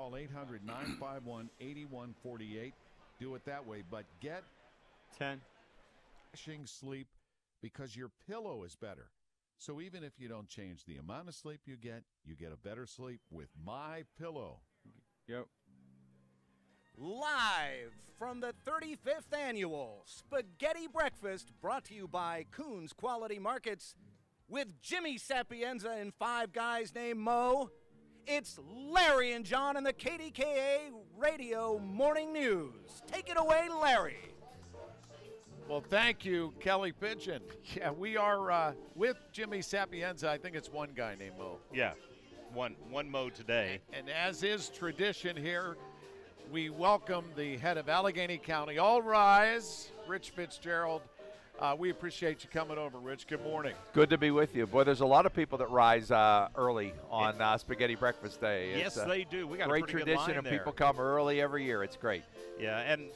Call 800-951-8148. Do it that way. But get 10. Sleep because your pillow is better. So even if you don't change the amount of sleep you get a better sleep with My Pillow. Yep. Live from the 35th Annual Spaghetti Breakfast, brought to you by Coons Quality Markets, with Jimmy Sapienza and 5 guys named Mo, it's Larry and John in the KDKA Radio Morning News. Take it away, Larry. Well, thank you, Kelly Pigeon. Yeah, we are with Jimmy Sapienza. I think it's one guy named Mo. Yeah, one Mo today. And as is tradition here, we welcome the head of Allegheny County. All rise, Rich Fitzgerald. We appreciate you coming over, Rich. Good morning. Good to be with you. Boy, there's a lot of people that rise early on Spaghetti Breakfast Day. Yes, they do. We got great a pretty tradition, good line and there. people come early every year. It's great. Yeah, and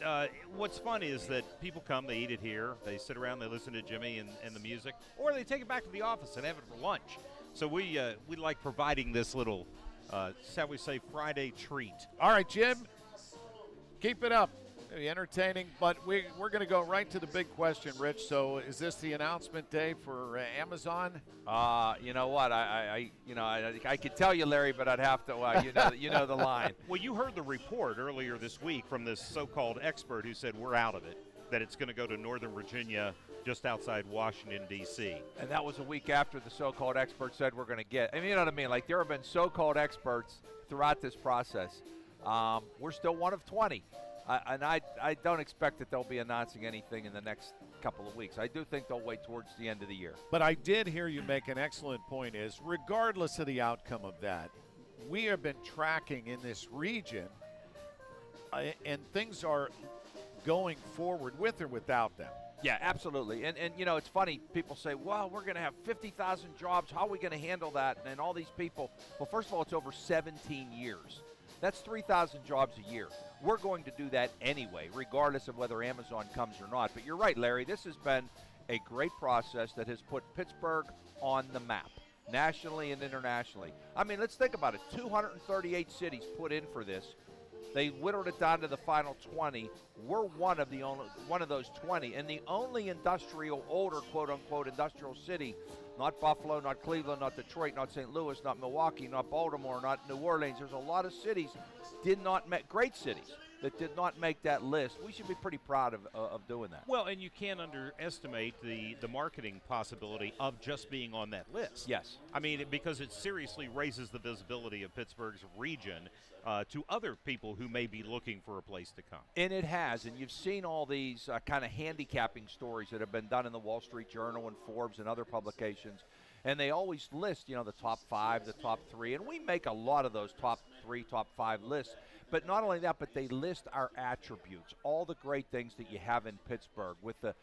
what's fun is that people come, they eat it here, they sit around, they listen to Jimmy and the music, or they take it back to the office and have it for lunch. So we like providing this little, shall we say, Friday treat. All right, Jim, keep it up. Entertaining, but we're going to go right to the big question, Rich. So, is this the announcement day for Amazon? You know what? I could tell you, Larry, but I'd have to. You know the line. Well, you heard the report earlier this week from this so-called expert who said we're out of it, that it's going to go to Northern Virginia, just outside Washington, D.C. And that was a week after the so-called expert said we're going to get. I mean, you know what I mean? Like, there have been so-called experts throughout this process. We're still one of 20. And I don't expect that they'll be announcing anything in the next couple of weeks. I do think they'll wait towards the end of the year. But I did hear you make an excellent point is, regardless of the outcome of that, we have been tracking in this region, and things are going forward with or without them. Yeah, absolutely. And you know, it's funny. People say, well, we're going to have 50,000 jobs. How are we going to handle that? And all these people. Well, first of all, it's over 17 years. That's 3,000 jobs a year. We're going to do that anyway, regardless of whether Amazon comes or not. But you're right, Larry. This has been a great process that has put Pittsburgh on the map, nationally and internationally. I mean, let's think about it. 238 cities put in for this. They whittled it down to the final 20. We're one of those 20, and the only older, quote-unquote, industrial city, not Buffalo, not Cleveland, not Detroit, not St. Louis, not Milwaukee, not Baltimore, not New Orleans. There's a lot of cities great cities that did not make that list. We should be pretty proud of doing that. Well, and you can't underestimate the marketing possibility of just being on that list. Yes. I mean, because it seriously raises the visibility of Pittsburgh's region to other people who may be looking for a place to come. And it has, and you've seen all these kind of handicapping stories that have been done in the Wall Street Journal and Forbes and other publications, and they always list, the top 5, the top 3, and we make a lot of those top 3, top 5 lists. But not only that, but they list our attributes, all the great things that you have in Pittsburgh with the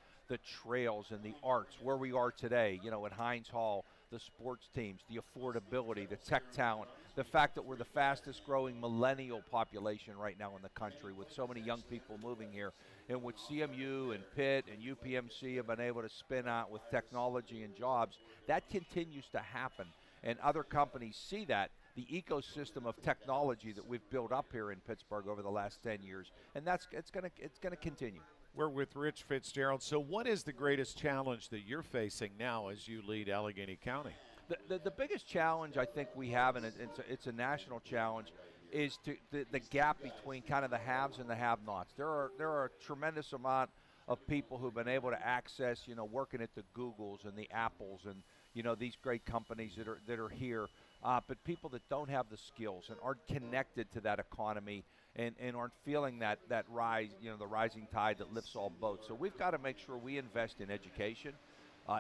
trails and the arts, where we are today, at Heinz Hall, the sports teams, the affordability, the tech talent, the fact that we're the fastest growing millennial population right now in the country with so many young people moving here, in which CMU and Pitt and UPMC have been able to spin out with technology and jobs. That continues to happen, and other companies see that, the ecosystem of technology that we've built up here in Pittsburgh over the last 10 years, and it's going to continue. We're with Rich Fitzgerald. So what is the greatest challenge that you're facing now as you lead Allegheny County? The biggest challenge I think we have, and it's a national challenge, is the gap between kind of the haves and the have-nots. There are a tremendous amount of people who've been able to access, working at the Googles and the Apples and, these great companies that are here. But people that don't have the skills and aren't connected to that economy and aren't feeling that rise, the rising tide that lifts all boats. So we've got to make sure we invest in education,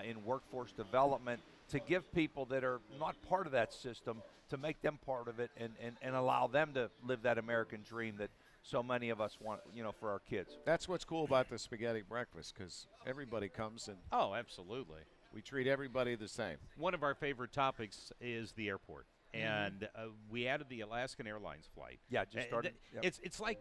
in workforce development, to give people that are not part of that system, to make them part of it and allow them to live that American dream that so many of us want, for our kids. That's what's cool about the spaghetti breakfast, because everybody comes and Oh, absolutely. we treat everybody the same. One of our favorite topics is the airport. And we added the Alaskan Airlines flight. Yeah, just started. Yep. It's like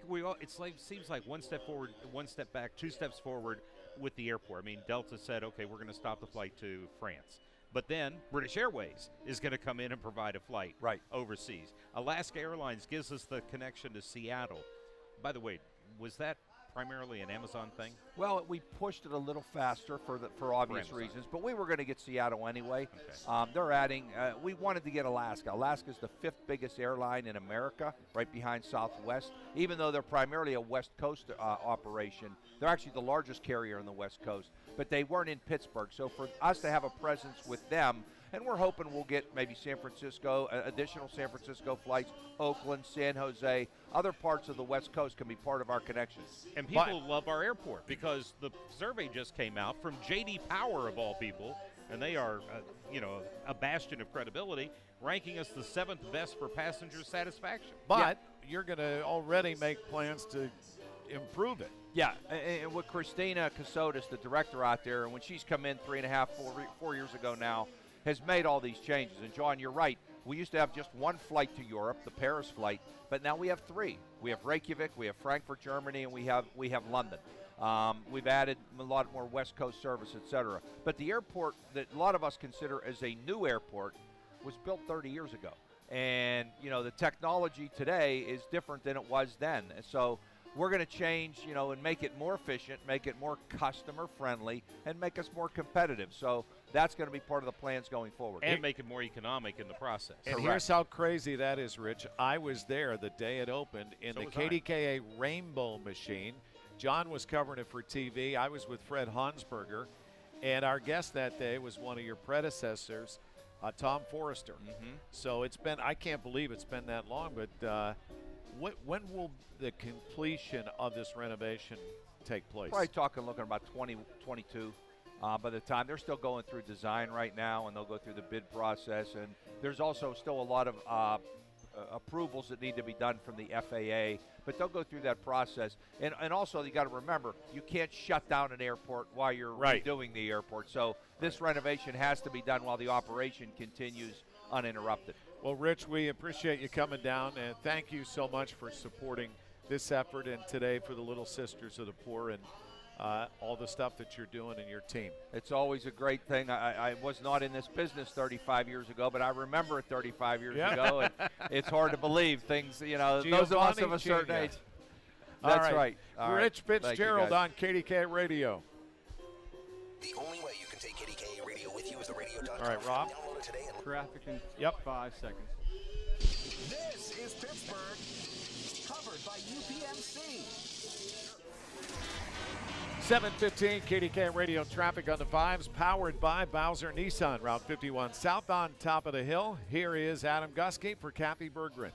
seems like one step forward, one step back, 2 steps forward with the airport. I mean, Delta said, okay, we're going to stop the flight to France. But then British Airways is going to come in and provide a flight overseas. Alaska Airlines gives us the connection to Seattle. By the way, was that primarily an Amazon thing? Well, we pushed it a little faster for obvious reasons, but we were going to get Seattle anyway. Okay. They're adding, we wanted to get Alaska. Alaska's the 5th biggest airline in America, right behind Southwest. Even though they're primarily a West Coast operation, they're actually the largest carrier on the West Coast, but they weren't in Pittsburgh. So for us to have a presence with them, and we're hoping we'll get maybe San Francisco, additional San Francisco flights, Oakland, San Jose, other parts of the West Coast can be part of our connections. And people love our airport because the survey just came out from J.D. Power, of all people, and they are, a bastion of credibility, ranking us the 7th best for passenger satisfaction. But you're going to already make plans to improve it. Yeah, and with Christina Casotis, the director out there, and when she's come in 4 years ago now, has made all these changes. And, John, you're right. We used to have just one flight to Europe, the Paris flight, but now we have 3. We have Reykjavik, we have Frankfurt, Germany, and we have London. We've added a lot more West Coast service, et cetera. But the airport that a lot of us consider as a new airport was built 30 years ago. And, the technology today is different than it was then. And so we're going to change, and make it more efficient, make it more customer-friendly, and make us more competitive. So that's going to be part of the plans going forward. And make it more economic in the process. And here's how crazy that is, Rich. I was there the day it opened in the KDKA Rainbow machine. John was covering it for TV. I was with Fred Hansberger. And our guest that day was one of your predecessors, Tom Forrester. Mm-hmm. So it's been, I can't believe it's been that long, but when will the completion of this renovation take place? Probably looking about 2022. By the time they're still going through design right now, and they'll go through the bid process, and there's also still a lot of approvals that need to be done from the FAA, but they'll go through that process. And also, you got to remember, you can't shut down an airport while you're redoing the airport. So this renovation has to be done while the operation continues uninterrupted. Well, Rich, we appreciate you coming down, and thank you so much for supporting this effort and today for the Little Sisters of the Poor and all the stuff that you're doing and your team. It's always a great thing. I was not in this business 35 years ago, but I remember it 35 years ago, and it's hard to believe things, those of us of a certain age. That's right. Rich Fitzgerald on KDKA Radio. The only way you can take KDKA Radio with you is the radio.com. All right, Rob. Download it today and Traffic in 5 seconds. This is Pittsburgh, covered by UPMC. 7:15 KDKA Radio traffic on the 5s, powered by Bowser Nissan, Route 51 southbound, top of the hill. Here is Adam Gusky for Kathy Berggren.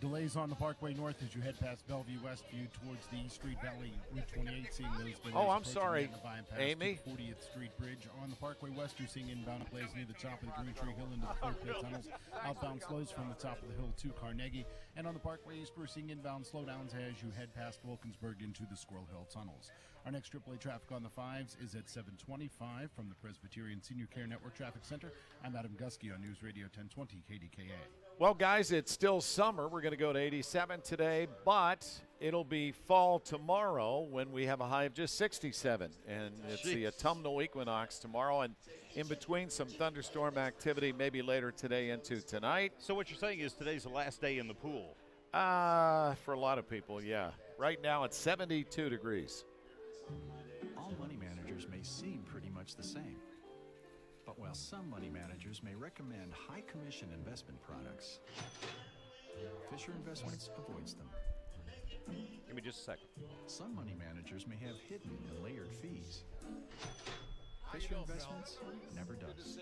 Delays on the Parkway North as you head past Bellevue Westview towards the East Street Valley Route 28. Seeing those delays. Oh, I'm sorry, Amy. 40th Street Bridge on the Parkway West. You're seeing inbound delays near the top of the Green Tree Hill into the Fort Pitt tunnels. Outbound slows from the top of the hill to Carnegie. And on the Parkway East, we're seeing inbound slowdowns as you head past Wilkinsburg into the Squirrel Hill tunnels. Our next AAA traffic on the 5s is at 7:25 from the Presbyterian Senior Care Network Traffic Center. I'm Adam Gusky on News Radio 1020 KDKA. Well, guys, it's still summer. We're going to go to 87 today, but it'll be fall tomorrow when we have a high of just 67. And it's the autumnal equinox tomorrow, and in between some thunderstorm activity maybe later today into tonight. So what you're saying is today's the last day in the pool? For a lot of people, yeah. Right now it's 72 degrees. All money managers may seem pretty much the same. But while some money managers may recommend high commission investment products, Fisher Investments avoids them. Give me just a second. Some money managers may have hidden and layered fees. Fisher Investments never does.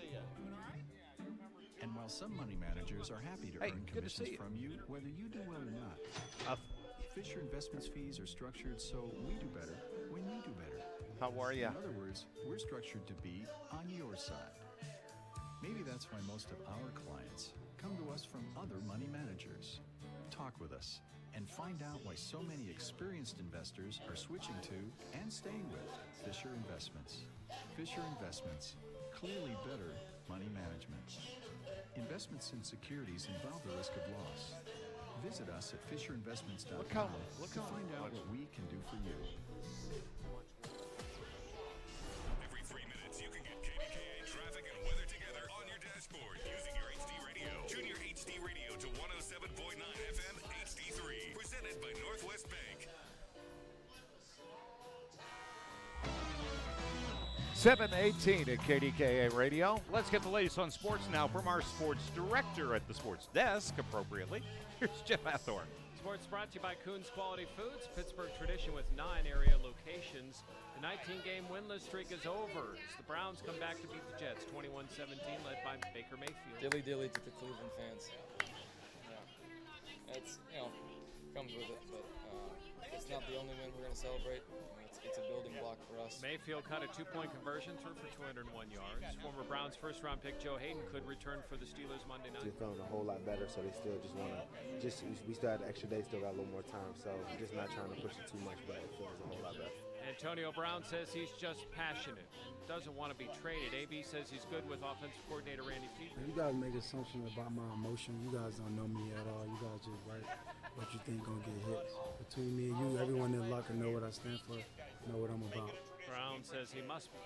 And while some money managers are happy to earn commissions from you, whether you do well or not, Fisher Investments fees are structured so we do better when you do better. How are you? In other words, we're structured to be on your side. Maybe that's why most of our clients come to us from other money managers. Talk with us and find out why so many experienced investors are switching to and staying with Fisher Investments. Fisher Investments, clearly better money management. Investments in securities involve the risk of loss. Visit us at FisherInvestments.com to find out what we can do for you. Every 3 minutes, you can get KDKA traffic and weather Presented by Northwest Bank. 7:18 at KDKA Radio. Let's get the latest on sports now from our sports director at the sports desk, appropriately. Here's Jeff Hathorn. Sports brought to you by Coons Quality Foods, Pittsburgh tradition with 9 area locations. The 19-game winless streak is over as the Browns come back to beat the Jets 21-17, led by Baker Mayfield. Dilly to the Cleveland fans. Yeah, it's, comes with it, but it's not the only win we're going to celebrate. It's a building block for us. Mayfield caught a 2-point conversion, threw for 201 yards. Former Browns first-round pick Joe Hayden could return for the Steelers Monday night. They're feeling a whole lot better, so they still just want to, we still had the extra day, still got a little more time, so just not trying to push it too much, but it feels a whole lot better. Antonio Brown says he's just passionate, doesn't want to be traded. AB says he's good with offensive coordinator Randy Fiedler. You guys make assumptions about my emotion. You guys don't know me at all. You guys just write what you think gonna get hit. Between me and you, everyone in locker know what I stand for, know what I'm about. Brown says he must be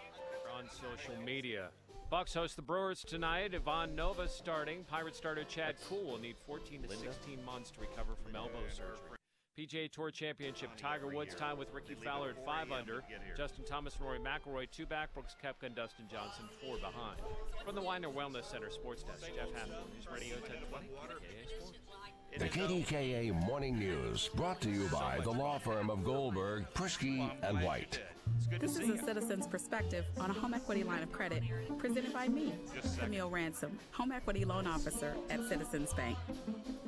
on social media. Bucks host the Brewers tonight. Ivan Nova starting. Pirates starter Chad Kuhl will need 14 to 16 months to recover from elbow surgery. PGA Tour Championship, Tiger Woods time with Ricky Fowler at 5 under. Justin Thomas and Rory McIlroy 2 back. Brooks Koepka and Dustin Johnson 4 behind. From the Weiner Wellness Center Sports Desk, Jeff Hathorn, News Radio 1020, KDKA Sports. The KDKA Morning News, brought to you by the law firm of Goldberg, Prisky, and White. This is a citizen's perspective on a home equity line of credit presented by me, Camille Ransom, home equity loan officer at Citizens Bank.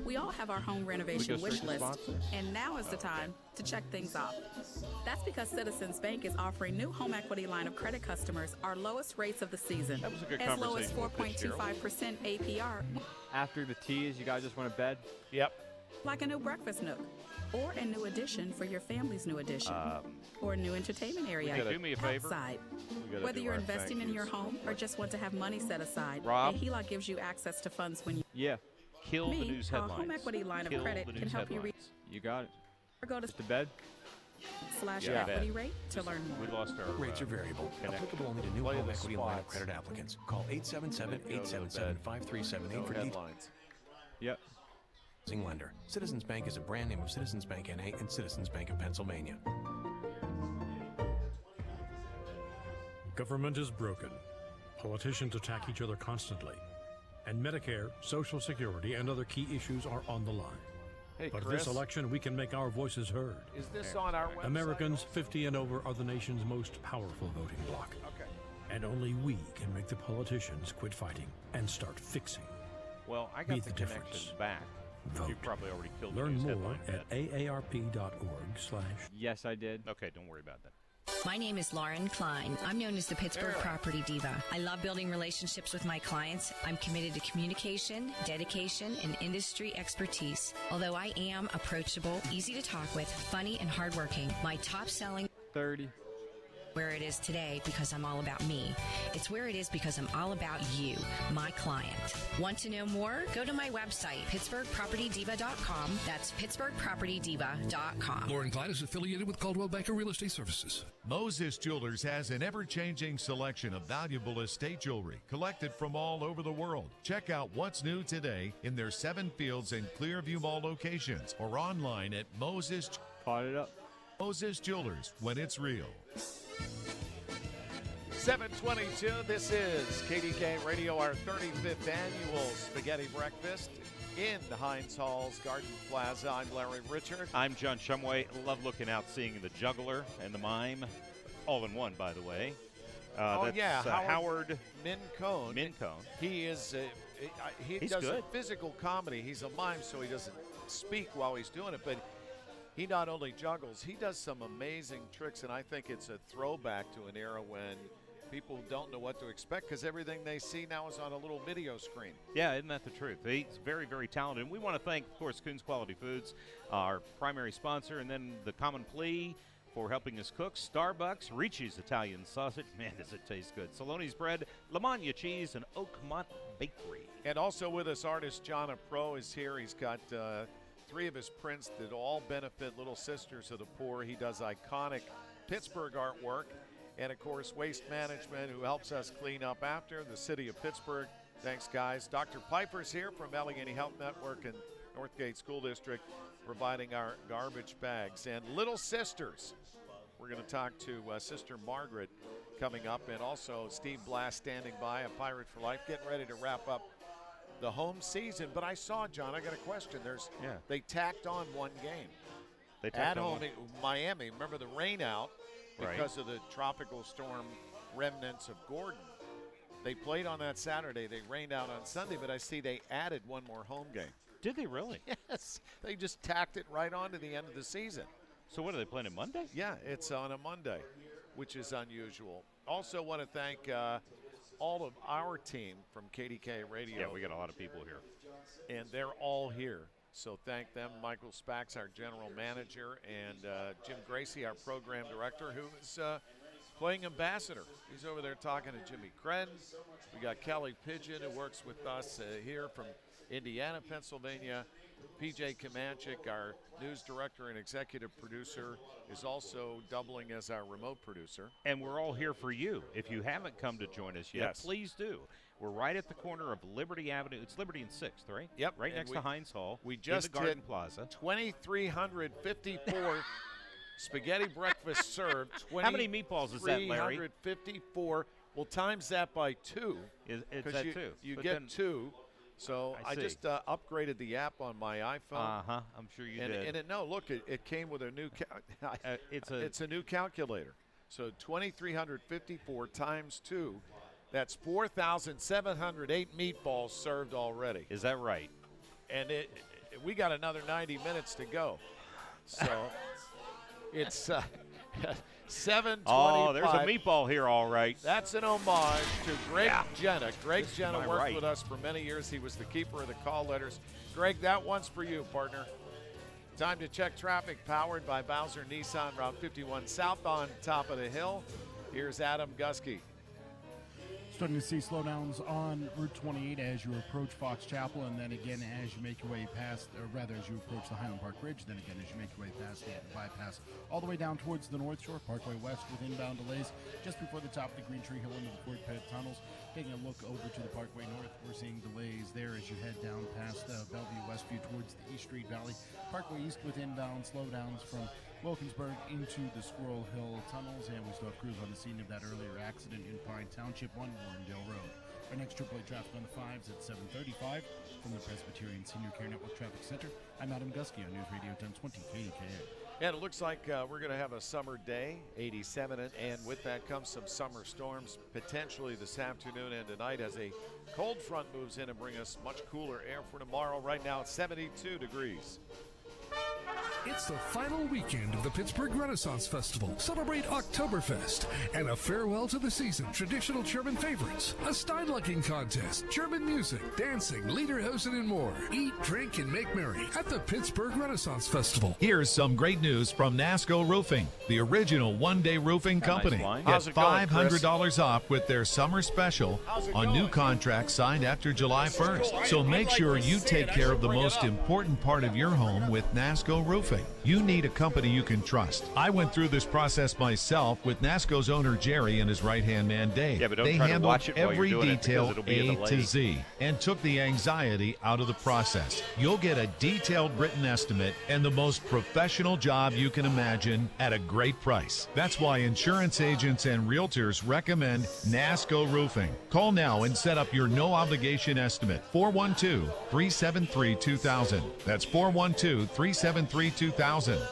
We all have our home renovation wish list, and now is the time to check things off. That's because Citizens Bank is offering new home equity line of credit customers our lowest rates of the season, as low as 4.25% APR. After the teas, you guys just went to bed? Yep. Like a new breakfast nook, or a new addition for your family's new addition, or a new entertainment area do me a favor. outside. Whether you're investing in your home or just want to have money set aside, Rob? a HELOC gives you access to funds when you Kill the news our headlines. home equity line of Kill credit the can news help you reach headlines. You got it. or go to Just to bed? /equity rate to learn more. We lost our Rates are variable. Applicable only to new home equity line of credit applicants. Call 877-877-5378 for headlines. Yep. Lender. Citizens Bank is a brand name of Citizens Bank NA and Citizens Bank of Pennsylvania. Government is broken. Politicians attack each other constantly. And Medicare, Social Security, and other key issues are on the line. Hey, but Chris, this election, we can make our voices heard. is this on our website? Americans 50 and over are the nation's most powerful voting bloc. Okay. And only we can make the politicians quit fighting and start fixing. Well, I Be got the the connection difference. back. Vote. You probably already killed Learn the news more headline. at aarp.org/. Yes, I did. Okay, don't worry about that. My name is Lauren Klein. I'm known as the Pittsburgh Property Diva. I love building relationships with my clients. I'm committed to communication, dedication, and industry expertise. Although I am approachable, easy to talk with, funny, and hardworking, my top selling 30. Where it is today because I'm all about me. It's where it is because I'm all about you, my client. Want to know more? Go to my website, PittsburghPropertyDiva.com. That's PittsburghPropertyDiva.com. Lauren Klein is affiliated with Caldwell Banker Real Estate Services. Moses Jewelers has an ever-changing selection of valuable estate jewelry collected from all over the world. Check out what's new today in their 7 Fields and Clearview Mall locations or online at Moses. Caught it up. Moses Jewelers, when it's real. 722, this is KDKA Radio, our 35th annual spaghetti breakfast in the Heinz Hall's Garden Plaza. I'm Larry Richert. I'm John Shumway. Love looking out, seeing the juggler and the mime, all in one, by the way. Howard Mincone. He is. He does a physical comedy. He's a mime, so he doesn't speak while he's doing it, but he not only juggles, he does some amazing tricks, and I think it's a throwback to an era when people don't know what to expect because everything they see now is on a little video screen. Yeah, isn't that the truth? He's very, very talented. And we want to thank, of course, Coons Quality Foods, our primary sponsor, and then the Common Plea for helping us cook. Starbucks, Ricci's Italian Sausage. Man, does it taste good. Saloni's Bread, Lamagna Cheese, and Oakmont Bakery. And also with us, artist John Pro is here. He's got 3 of his prints that all benefit Little Sisters of the Poor. He does iconic Pittsburgh artwork. And, of course, Waste Management, who helps us clean up after the city of Pittsburgh. Thanks, guys. Dr. Piper's here from Allegheny Health Network and Northgate School District. providing our garbage bags. And Little Sisters, we're going to talk to Sister Margaret coming up, and also Steve Blast standing by, a Pirate for Life, getting ready to wrap up the home season. But I saw, John, I got a question. They tacked on one game. At home in Miami. Remember the rain out because of the tropical storm remnants of Gordon. They played on that Saturday. They rained out on Sunday, but I see they added one more home game. Did they really? Yes. They just tacked it right on to the end of the season. So what, are they playing on Monday? Yeah, it's on a Monday, which is unusual. Also want to thank all of our team from KDKA Radio. Yeah, we got a lot of people here. And they're all here. So thank them. Michael Spax, our general manager, and Jim Gracie, our program director, who is playing ambassador. He's over there talking to Jimmy Crenn. We got Kelly Pigeon, who works with us here from Indiana, Pennsylvania. PJ Kamancic, our news director and executive producer, is also doubling as our remote producer. And we're all here for you. If you haven't come to join us yet, please do. We're right at the corner of Liberty Avenue. It's Liberty and 6th, right? Yep. Right next to Heinz Hall. We just in the Garden hit Plaza. 2,354 spaghetti breakfast served. How many meatballs is that, Larry? 2,354. Well, times that by 2. It's that 2. You get 2. So I just upgraded the app on my iPhone. I'm sure you did. And it came with a new. It's a new calculator. So 2,354 times 2. That's 4,708 meatballs served already. Is that right? And we got another 90 minutes to go. So it's 7:25. Oh, there's a meatball here, all right. That's an homage to Greg Jenna. Greg Jenna worked right. with us for many years. He was the keeper of the call letters. Greg, that one's for you, partner. Time to check traffic, powered by Bowser Nissan, Route 51 south on top of the hill. Here's Adam Gusky. Starting to see slowdowns on Route 28 as you approach Fox Chapel, and then again as you make your way past, or rather as you approach the Highland Park Bridge, then again as you make your way past the bypass, all the way down towards the North Shore, Parkway West with inbound delays just before the top of the Green Tree Hill into the Fort Pitt tunnels. Taking a look over to the Parkway North, we're seeing delays there as you head down past Bellevue Westview towards the East Street Valley. Parkway East with inbound slowdowns from Wilkinsburg into the Squirrel Hill tunnels, and we still have crews on the scene of that earlier accident in Pine Township on Warrendale Road. Our next AAA traffic on the 5s at 7:35 from the Presbyterian Senior Care Network Traffic Center. I'm Adam Gusky on News Radio 1020 KDKA. And it looks like we're going to have a summer day, 87, and with that comes some summer storms potentially this afternoon and tonight as a cold front moves in and bring us much cooler air for tomorrow. Right now it's 72 degrees. It's the final weekend of the Pittsburgh Renaissance Festival. Celebrate Oktoberfest and a farewell to the season. Traditional German favorites, a Steinlecking contest, German music, dancing, lederhosen, and more. Eat, drink, and make merry at the Pittsburgh Renaissance Festival. Here's some great news from NASCO Roofing, the original one-day roofing company. Get $500 off with their summer special on new contracts signed after July 1st. So make sure you take care of the most important part of your home with NASCO Roofing. You need a company you can trust. I went through this process myself with NASCO's owner Jerry and his right-hand man Dave. Yeah, but don't they try to handled watch it while every you're doing it detail because it'll be A to Z and took the anxiety out of the process. You'll get a detailed written estimate and the most professional job you can imagine at a great price. That's why insurance agents and realtors recommend NASCO Roofing. Call now and set up your no-obligation estimate. 412-373-2000. That's 412-373-2000.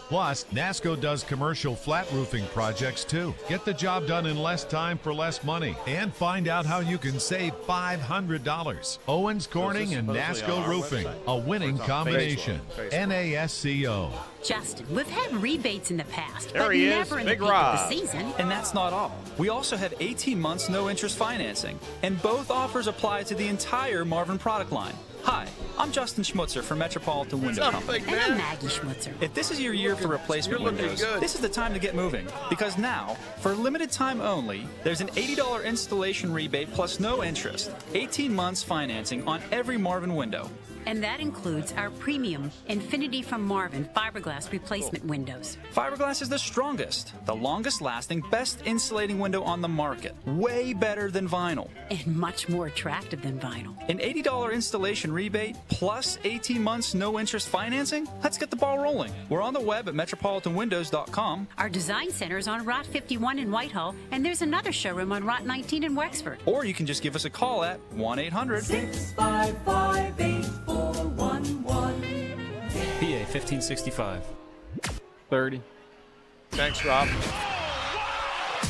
Plus, NASCO does commercial flat roofing projects too. Get the job done in less time for less money and find out how you can save $500. Owens Corning and NASCO Roofing, a winning combination. NASCO. Justin, we've had rebates in the past, There but he is, never in the Big peak Rob. of the season. And that's not all. We also have 18 months no interest financing, and both offers apply to the entire Marvin product line. Hi, I'm Justin Schmutzer from Metropolitan Window Company. And I'm Maggie Schmutzer. If this is your year for replacement windows, this is the time to get moving. Because now, for a limited time only, there's an $80 installation rebate plus no interest. 18 months financing on every Marvin window. And that includes our premium Infinity from Marvin fiberglass replacement windows. Fiberglass is the strongest, the longest lasting, best insulating window on the market. Way better than vinyl. And much more attractive than vinyl. An $80 installation rebate plus 18 months no interest financing? Let's get the ball rolling. We're on the web at metropolitanwindows.com. Our design center is on Route 51 in Whitehall, and there's another showroom on Route 19 in Wexford. Or you can just give us a call at 1-800-655-8411. PA 1565. 30. Thanks, Rob.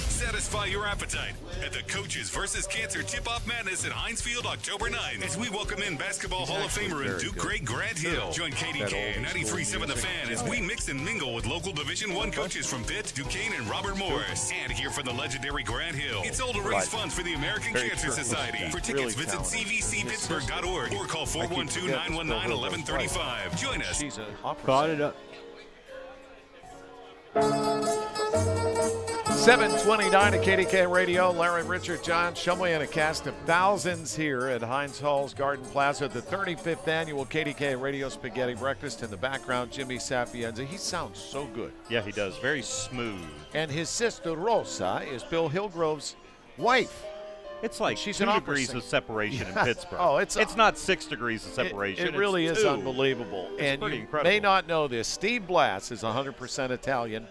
Satisfy your appetite at the Coaches versus Cancer Tip-Off Madness at Heinz Field October 9th as we welcome in Basketball Hall of Famer and Duke great Grant Hill. Join KDKA and 93.7 The Fan as we mix and mingle with local Division I coaches from Pitt, Duquesne, and Robert Morris. And hear from the legendary Grant Hill. It's all to raise funds for the American Cancer Society. For tickets, visit cvcpittsburgh.org or call 412-919-1135. Join us. Brought it up. 729 at KDKA Radio. Larry, Richert, John Shumway, and a cast of thousands here at Heinz Hall's Garden Plaza, the 35th annual KDKA Radio Spaghetti Breakfast. In the background, Jimmy Sapienza. He sounds so good. Yeah, he does. Very smooth. And his sister Rosa is Bill Hillgrove's wife. It's like she's 2 an degrees of separation in Pittsburgh. Oh, it's not 6 degrees of separation. It really it's is 2. unbelievable. It's and pretty you incredible. may not know this. Steve Blass is 100% Italian.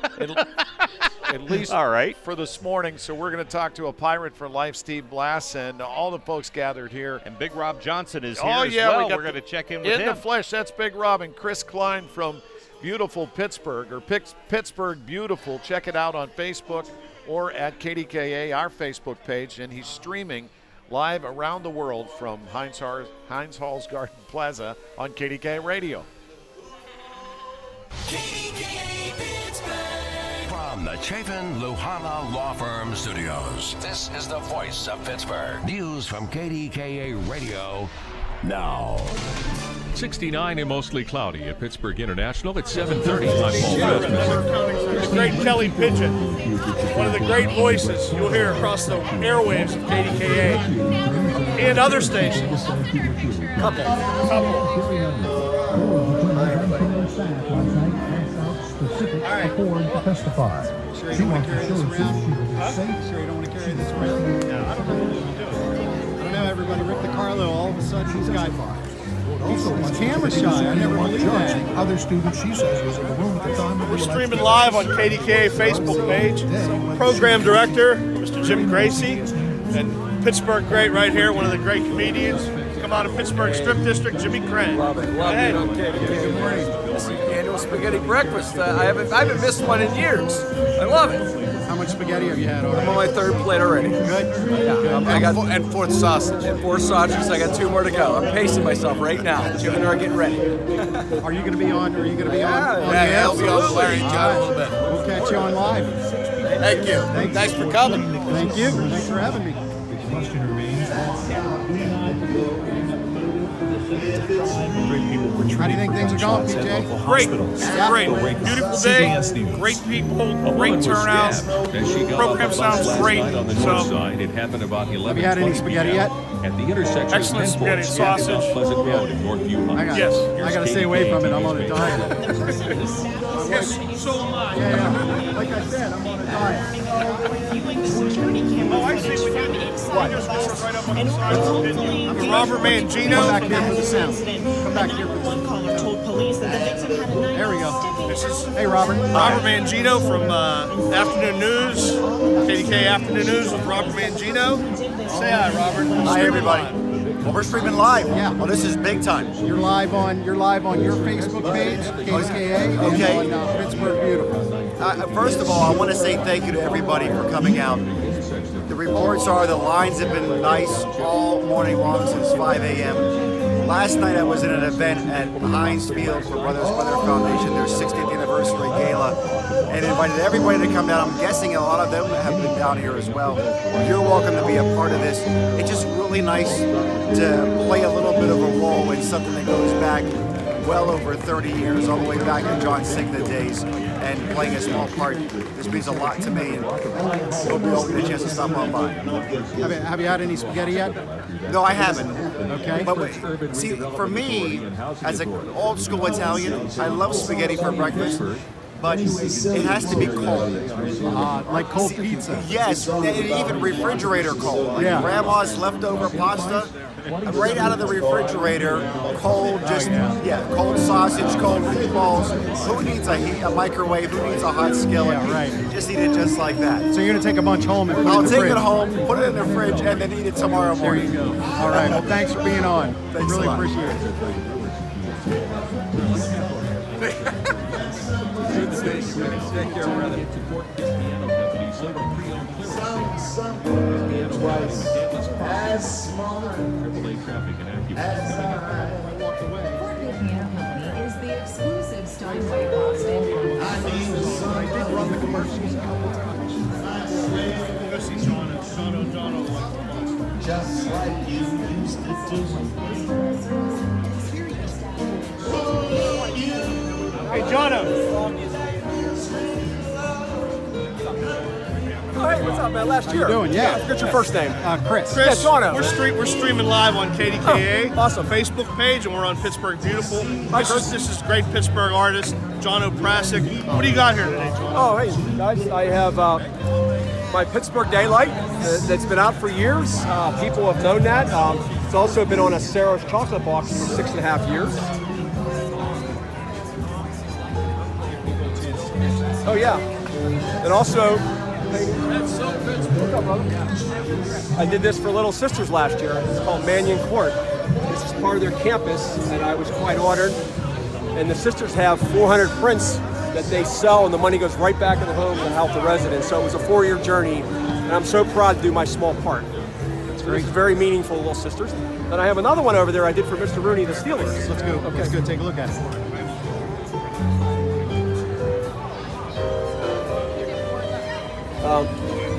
At least all right. For this morning. So we're going to talk to a Pirate for Life, Steve Blass, and all the folks gathered here. And Big Rob Johnson is here as well. We're going to check in with him. In the flesh, that's Big Rob and Chris Klein from beautiful Pittsburgh, or Pittsburgh Beautiful. Check it out on Facebook or at KDKA, our Facebook page. And he's streaming live around the world from Heinz Hall's Garden Plaza on KDKA Radio. From the Chapin Luhana Law Firm Studios, this is the voice of Pittsburgh. News from KDKA Radio now. 69 and mostly cloudy at Pittsburgh International at 7:30. I'm Paul Rasmussen. The great Kelly Pigeon, one of the great voices you'll hear across the airwaves of KDKA and other stations. Couple. All right. To testify. Sure you don't want to carry this around? Huh? Sure you don't want to carry this around? No, I don't know what to do. I don't know, everybody. Rick DiCarlo, all of a sudden he's got he's camera shy. I never believed that. Other students, she says, was in the room at the time. We're streaming live on KDKA Facebook page. Program director, Mr. Jim Gracie, and Pittsburgh great right here, one of the great comedians. Come out of Pittsburgh Strip District, Jimmy Crenn. Love it. Good morning. This is the annual spaghetti breakfast. I haven't missed one in years. I love it. How much spaghetti have you had already? I'm on my 3rd plate already. Good? Yeah. I got and 4th sausage. And 4 sausages. I got 2 more to go. I'm pacing myself right now. Jim and I are getting ready. Are you going to be on? Yeah, I'll be on Larry and John a little bit. We'll catch you on live. Thank you. Thanks for coming. Thank you. Thanks for having me. How do you think things are going, PJ? Great. Great. Beautiful day. Great people. Great turnout. Program sounds great. So, it happened about 11. have you had any spaghetti yet? At the intersection Excellent spaghetti and sausage. Pleasant Road in Northview Heights. Yes. I got to stay away from it. I'm on a diet. Yes, so am I. Yeah. Like I said, I'm on a diet. Oh, I see what you did. What? Just right up on the side. I'm Robert Mangino. Come back here for the sound. Come back here for the sound. There we go. This is Robert Mangino from Afternoon News, KDKA Afternoon News with Robert Mangino. Say hi, Robert. Hi, everybody. Well, we're streaming live. Yeah. Well, this is big time. You're live on your Facebook page, KDKA, okay. And on Pittsburgh Beautiful. First of all, I want to say thank you to everybody for coming out. The reports are the lines have been nice all morning long since 5 a.m. Last night I was at an event at Heinz Field for Brothers Weather Foundation, their 60th anniversary gala, and invited everybody to come down. I'm guessing a lot of them have been down here as well. You're welcome to be a part of this. It's just really nice to play a little bit of a role in something that goes back well over 30 years, all the way back to John Signa days, and playing a small part. This means a lot to me, and hope you'll get a chance to stop on by. Have you had any spaghetti yet? No, I haven't. Okay. But wait, see, for me, as an old school Italian, I love spaghetti for breakfast. But it has to be cold. Like cold pizza. Yes, and even refrigerator cold. Like grandma's leftover pasta, right out of the refrigerator, cold, cold sausage, cold meatballs. Who needs a microwave? Who needs a hot skillet? Yeah, right. You just eat it just like that. So you're going to take a bunch home and put it in the fridge? I'll take it home, put it in the fridge, and then eat it tomorrow morning. There you go. All right, well, thanks for being on. Thanks really a lot. Appreciate it. Take care, brother. Twice as smart as I walked away. Is the exclusive Steinway Boston. I did run the commercials a couple times. Go see John Just like you used to do. Hey, Jono. Oh, hey, what's up, man? Last year. How you doing? Yeah. What's your first name? Chris. Chris, Yeah, Jono. we're streaming live on KDKA. Oh, awesome. Facebook page, and we're on Pittsburgh Beautiful. Hi, Chris. This is great Pittsburgh artist, Jono Prasic. What do you got here today, Jono? Oh, hey, guys. I have my Pittsburgh Daylight that's been out for years. People have known that. It's also been on a Sarah's chocolate box for 6.5 years. Oh, yeah. And also, I did this for Little Sisters last year. It's called Mannion Court. This is part of their campus, and I was quite honored. And the sisters have 400 prints that they sell, and the money goes right back in the home to help the residents. So it was a 4-year journey, and I'm so proud to do my small part. It's very meaningful, Little Sisters. Then I have another one over there I did for Mr. Rooney, the Steelers. Let's go. Okay. Let's go take a look at it.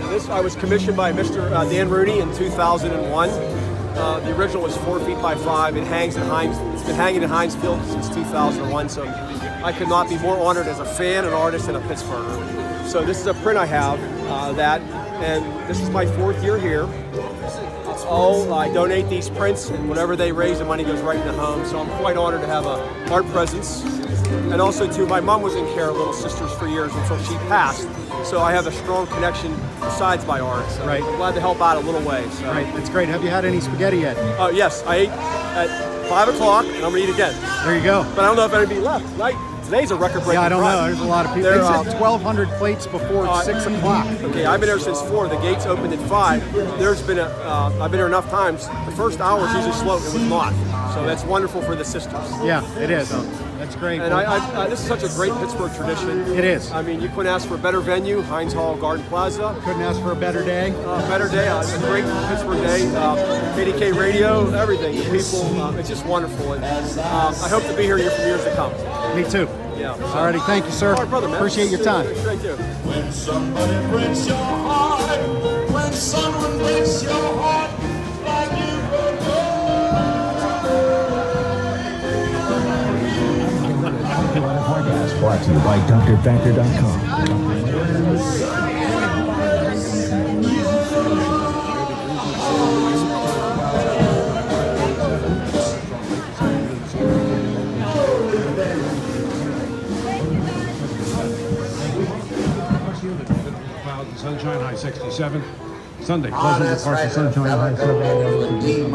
This I was commissioned by Mr. Dan Rooney in 2001. The original was 4 feet by 5. It hangs in Heinz. It's been hanging in Heinz Field since 2001. So I could not be more honored as a fan, an artist, and a Pittsburgher. So this is a print I have and this is my 4th year here. I donate these prints, and whatever they raise, the money goes right in the home. So I'm quite honored to have a art presence. And also, too, my mom was in care of Little Sisters for years until she passed. So I have a strong connection besides my art. So right. I'm glad to help out a little way. So. Right, that's great. Have you had any spaghetti yet? Oh, yes. I ate at 5 o'clock, and I'm going to eat again. There you go. But I don't know if anybody left. Today's a record-breaking Yeah, I don't know. There's a lot of people. They said 1,200 plates before 6 o'clock. Okay, I've been there since 4. The gates opened at 5. There's been I've been here enough times. The first hour is usually slow. It was not. So that's wonderful for the sisters. Yeah, it is. That's great. And this is such a great Pittsburgh tradition. It is. I mean, you couldn't ask for a better venue, Heinz Hall Garden Plaza. Couldn't ask for a better day. Better day, a great Pittsburgh day. KDKA Radio, everything. The people, it's just wonderful. And I hope to be here for years to come. Me too. Yeah. Alrighty, thank you, sir. All right, brother, man. Appreciate your time. Thank you. When somebody breaks your heart, when someone breaks your heart, like you Podcast brought to you by DrFactor.com. Sunshine, high 67. Sunday, pleasant partial sunshine, high 70.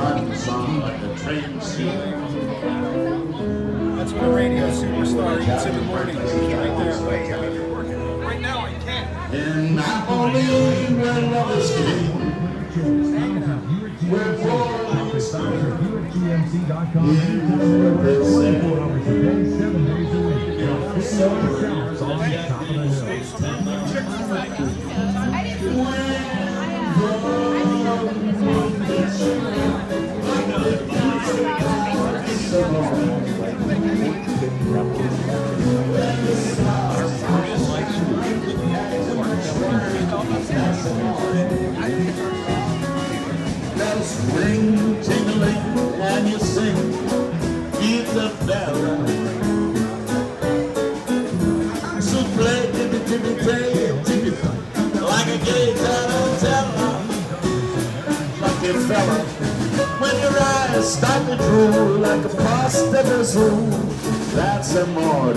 That's what a radio superstar eats in the morning. Right there. Right now, I can't. And I believe when love is king. We're ring, tingling, and you sing. Keep the bell. start to drool like a pasta bazoon. That's amore.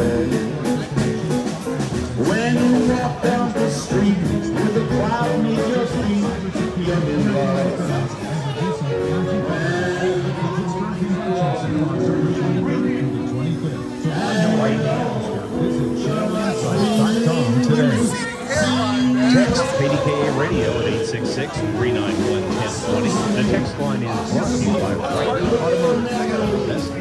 When you walk down the street with a cloud beneath your feet, you're in love. Text KDKA Radio at 866-391-1020. The text line is brought to you by Wright Automotive. Best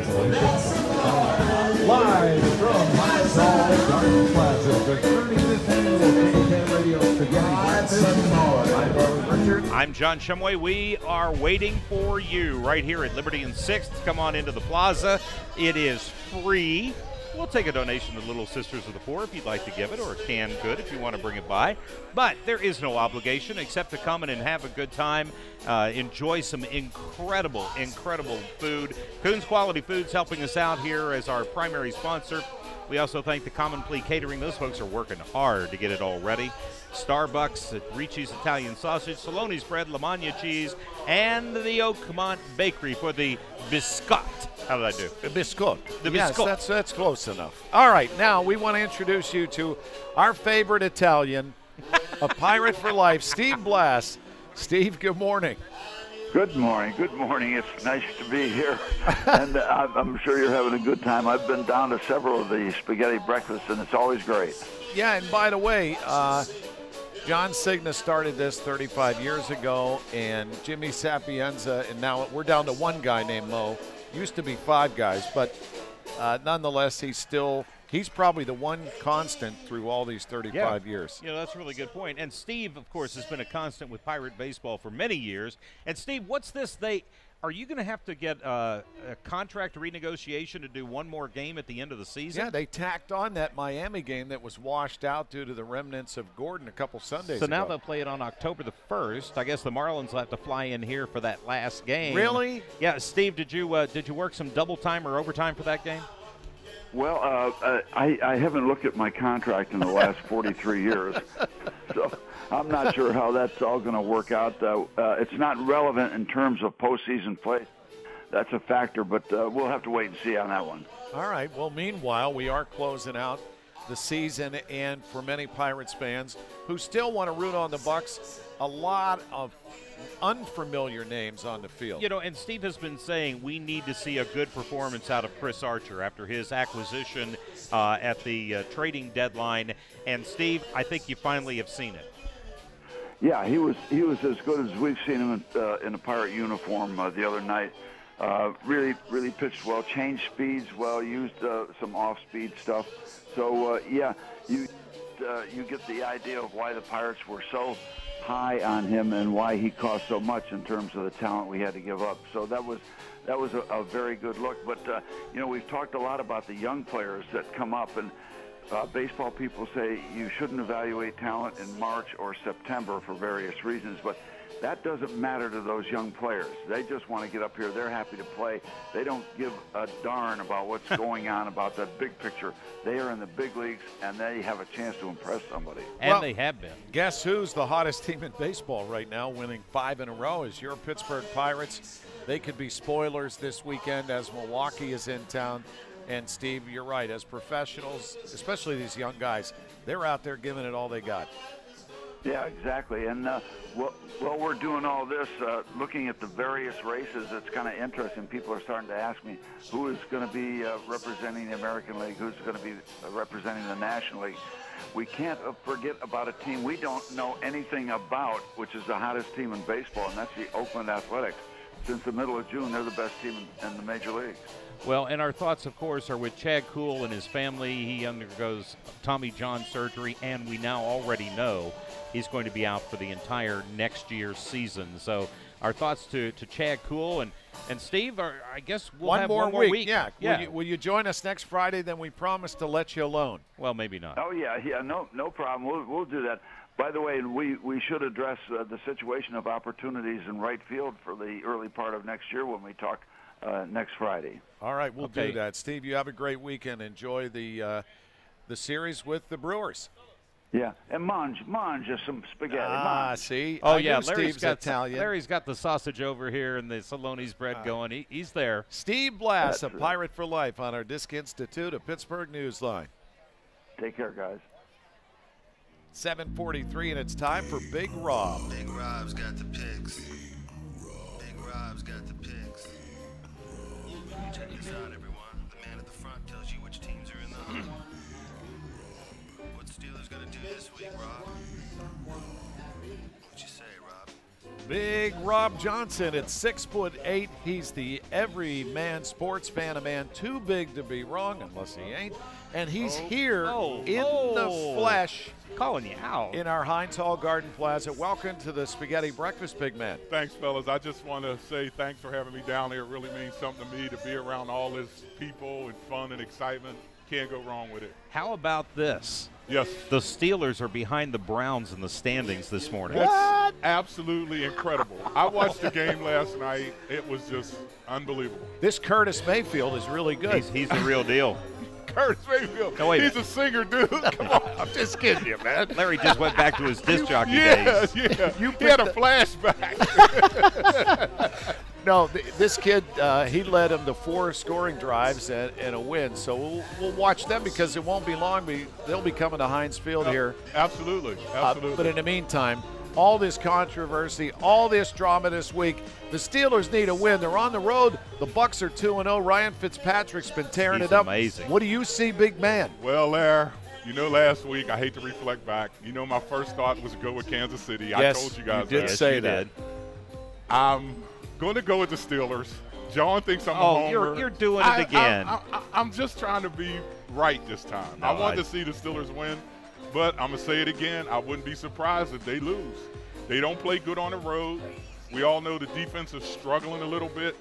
Live from Heinz Hall Garden Plaza, the 35th annual KDKA Radio Spaghetti. I'm John Shumway. We are waiting for you right here at Liberty and 6th. Come on into the plaza. It is free. We'll take a donation to Little Sisters of the Poor if you'd like to give it, or a canned good if you want to bring it by. But there is no obligation except to come in and have a good time. Enjoy some incredible, incredible food. Coons Quality Foods helping us out here as our primary sponsor. We also thank the Common Plea Catering. Those folks are working hard to get it all ready. Starbucks, Ricci's Italian Sausage, Saloni's Bread, Lamagna Cheese, and the Oakmont Bakery for the biscuit. How did I do? The biscuit. The yes, biscuit. That's close enough. All right, now we want to introduce you to our favorite Italian, a pirate for life, Steve Blass. Steve, good morning. Good morning. Good morning. It's nice to be here, and I'm sure you're having a good time. I've been down to several of the spaghetti breakfasts, and it's always great. Yeah, and by the way, John Cigna started this 35 years ago, and Jimmy Sapienza, and now we're down to one guy named Mo. Used to be 5 guys, but nonetheless, he's probably the one constant through all these 35 years. You know, that's a really good point. And Steve, of course, has been a constant with Pirate Baseball for many years. And Steve, what's this? Are you going to have to get a contract renegotiation to do one more game at the end of the season? Yeah, they tacked on that Miami game that was washed out due to the remnants of Gordon a couple Sundays ago. So now they'll play it on October the 1st. I guess the Marlins will have to fly in here for that last game. Really? Yeah, Steve, did you work some double time or overtime for that game? Well, I haven't looked at my contract in the last 43 years, so I'm not sure how that's all going to work out. It's not relevant in terms of postseason play. That's a factor, but we'll have to wait and see on that one. All right. Well, meanwhile, we are closing out the season, and for many Pirates fans who still want to root on the Bucks, a lot of unfamiliar names on the field. You know, and Steve has been saying we need to see a good performance out of Chris Archer after his acquisition at the trading deadline. And Steve, I think you finally have seen it. Yeah, he was as good as we've seen him in a Pirate uniform the other night. Really pitched well, changed speeds well, used some off-speed stuff. So you get the idea of why the Pirates were so high on him and why he cost so much in terms of the talent we had to give up. So that was a very good look. But we've talked a lot about the young players that come up, and baseball people say you shouldn't evaluate talent in March or September for various reasons, but that doesn't matter to those young players. They just want to get up here. They're happy to play. They don't give a darn about what's going on about the big picture. They are in the big leagues, and they have a chance to impress somebody. And they have been. Guess who's the hottest team in baseball right now, winning 5 in a row, is your Pittsburgh Pirates. They could be spoilers this weekend as Milwaukee is in town. And, Steve, you're right. As professionals, especially these young guys, they're out there giving it all they got. Yeah, exactly. And while we're doing all this, looking at the various races, it's kind of interesting. People are starting to ask me who is going to be representing the American League, who's going to be representing the National League. We can't forget about a team we don't know anything about, which is the hottest team in baseball, and that's the Oakland Athletics. Since the middle of June, they're the best team in the major leagues. Well, and our thoughts, of course, are with Chad Kuhl and his family. He undergoes Tommy John surgery, and we now already know he's going to be out for the entire next year's season. So our thoughts to Chad Kuhl and Steve. I guess we'll have one more week. Yeah. Will you join us next Friday? Then we promise to let you alone. Well, maybe not. Oh yeah, no problem. We'll do that. By the way, we should address the situation of opportunities in right field for the early part of next year when we talk next Friday. All right, we'll do that. Steve, you have a great weekend. Enjoy the series with the Brewers. Yeah, and mange some spaghetti. Mange. See? Oh, I yeah, knew Larry's Steve's got Italian. Larry's got the sausage over here and the Saloni's bread going. He's there. Steve Blass, a Pirate for Life on our Disc Institute of Pittsburgh Newsline. Take care, guys. 7:43, and it's time for Big Rob. Big Rob's got the picks. Big Rob's got the picks. Check this out, everyone. The man at the front tells you which teams are in the hunt. What's Steelers gonna do this week, Rob? What you say, Rob? Big Rob Johnson at 6'8". He's the everyman sports fan, a man too big to be wrong, unless he ain't. And he's here in the flesh. Calling you out. In our Heinz Hall Garden Plaza. Welcome to the Spaghetti Breakfast, big man. Thanks, fellas. I just want to say thanks for having me down here. It really means something to me to be around all this people and fun and excitement. Can't go wrong with it. How about this? Yes. The Steelers are behind the Browns in the standings this morning. That's absolutely incredible. I watched the game last night. It was just unbelievable. This Curtis Mayfield is really good. He's the real deal. Curtis Mayfield. No, wait He's a singer, dude. Come on. I'm just kidding you, man. Larry just went back to his disc jockey days. He had a flashback. No, this kid, he led them to 4 scoring drives and a win. So we'll watch them because it won't be long. They'll be coming to Heinz Field here. Absolutely. But in the meantime, all this controversy, all this drama this week, the Steelers need a win. They're on the road. The Bucs are 2-0. Ryan Fitzpatrick's been tearing it up. Amazing. What do you see, big man? Well, Larry, last week, I hate to reflect back. My first thought was to go with Kansas City. Yes, I told you guys you did that. say that. I'm going to go with the Steelers. John thinks I'm a homer. You're doing it again. I'm just trying to be right this time. No, I want to see the Steelers win, but I'm going to say it again. I wouldn't be surprised if they lose. They don't play good on the road. We all know the defense is struggling a little bit.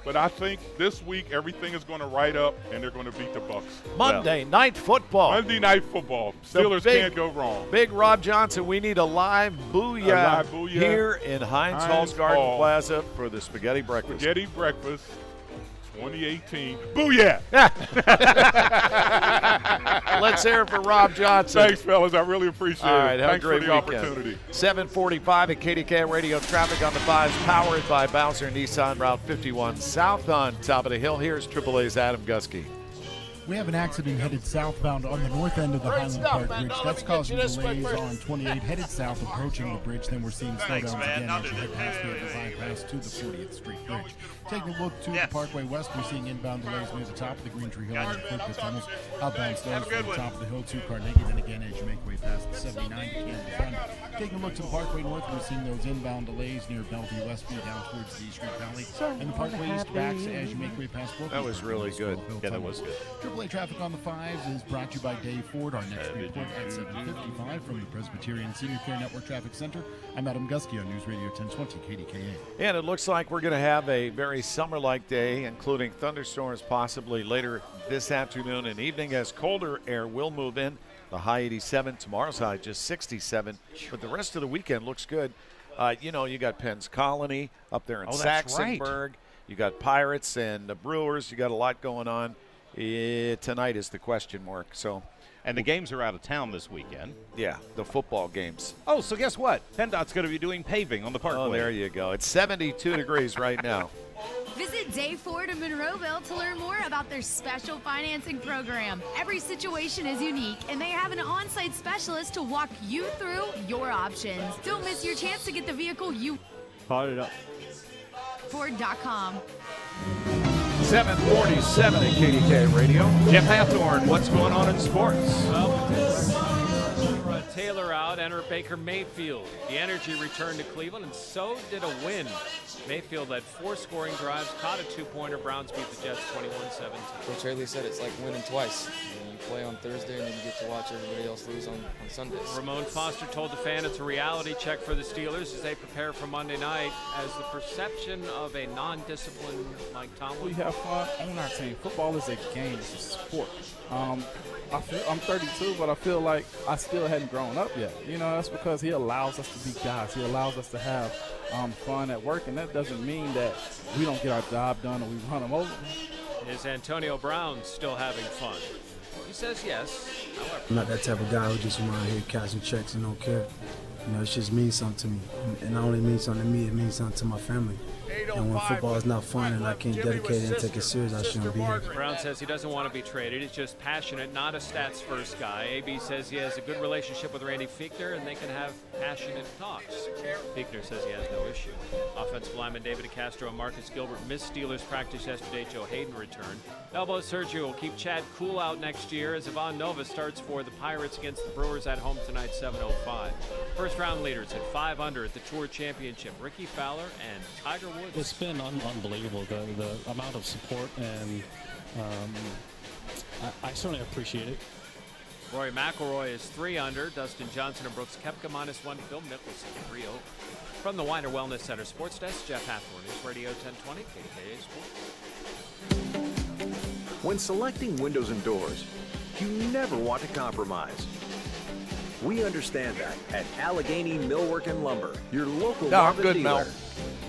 But I think this week everything is going to right up, and they're going to beat the Bucs. Monday Night Football. Steelers can't go wrong. Big Rob Johnson, we need a live booyah, here in Heinz Hall's Garden Plaza for the Spaghetti Breakfast. Spaghetti Breakfast 2018. Booyah! Let's hear it for Rob Johnson. Thanks, fellas. I really appreciate All right, it. have Thanks a great for the weekend. opportunity. 7:45 at KDKA Radio. Traffic on the 5s, powered by Bowser Nissan, Route 51 south on top of the hill. Here's AAA's Adam Gusky. We have an accident headed southbound on the north end of the Highland Park Bridge. That's causing delays on 28 headed south approaching the bridge. Then we're seeing slowdowns again as you head past the design pass to the 40th Street Bridge. Taking a look to the Parkway West, we're seeing inbound delays near the top of the Green Tree Hill and the Footpit Tunnels. Outbound slows from the top of the hill to Carnegie. Then again as you make way past the 79 to Kansas Run. Taking a look to the Parkway North, we're seeing those inbound delays near Bellevue Westby down towards the Street Valley. And the Parkway East backs as you make way past Wilkie. That was really good. Yeah, that was good. AAA traffic on the 5s is brought to you by Dave Ford. Our next report at 7:55 from the Presbyterian Senior Care Network Traffic Center. I'm Adam Gusky on News Radio 1020 KDKA. And it looks like we're going to have a very summer-like day, including thunderstorms possibly later this afternoon and evening as colder air will move in. The high 87, tomorrow's high just 67, but the rest of the weekend looks good. You got Penn's Colony up there in Saxonburg. Right. You got Pirates and the Brewers. You got a lot going on. Tonight is the question mark. And the games are out of town this weekend. Yeah, the football games. Oh, so guess what? PennDOT's going to be doing paving on the Parkway. Oh, there you go. It's 72 degrees right now. Visit Dave Ford in Monroeville to learn more about their special financing program. Every situation is unique, and they have an on-site specialist to walk you through your options. Don't miss your chance to get the vehicle you Caught it up. Ford.com. 7:47 at KDKA Radio. Jeff Hathorn, what's going on in sports? Taylor out, enter Baker Mayfield. The energy returned to Cleveland, and so did a win. Mayfield led 4 scoring drives, caught a 2-pointer. Browns beat the Jets 21-17. Coach Haley said it's like winning twice. You play on Thursday, and then you get to watch everybody else lose on Sundays. Ramon Foster told the fan it's a reality check for the Steelers as they prepare for Monday night, as the perception of a non-disciplined Mike Tomlin. We have fun on our team. Football is a game, it's a sport. I'm 32, but I feel like I still hadn't grown up yet. That's because he allows us to be guys. He allows us to have fun at work, and that doesn't mean that we don't get our job done or we run them over. Is Antonio Brown still having fun? He says yes. However, I'm not that type of guy who just around here cashing checks and don't care. You know, it just means something to me. And not only means something to me, it means something to my family. And when football is not fun and I can't dedicate it and take it serious, I shouldn't be here. Brown says he doesn't want to be traded. He's just passionate, not a stats-first guy. AB says he has a good relationship with Randy Fichtner, and they can have passionate talks. Fichtner says he has no issue. Offensive lineman David DeCastro and Marcus Gilbert missed Steelers practice yesterday. Joe Hayden returned. Elbow surgery will keep Chad Kuhl out next year as Ivan Nova starts for the Pirates against the Brewers at home tonight, 7:05. First-round leaders at 5 under at the Tour Championship, Ricky Fowler and Tiger Woods. It's been unbelievable, the amount of support, and I certainly appreciate it. Rory McIlroy is 3 under. Dustin Johnson and Brooks Koepka -1. Phil Mickelson 3 over. From the Weiner Wellness Center Sports Desk, Jeff Hathorne, News Radio 1020, KDKA Sports. When selecting windows and doors, you never want to compromise. We understand that at Allegheny Millwork and Lumber, your local Marvin good, dealer. Mel.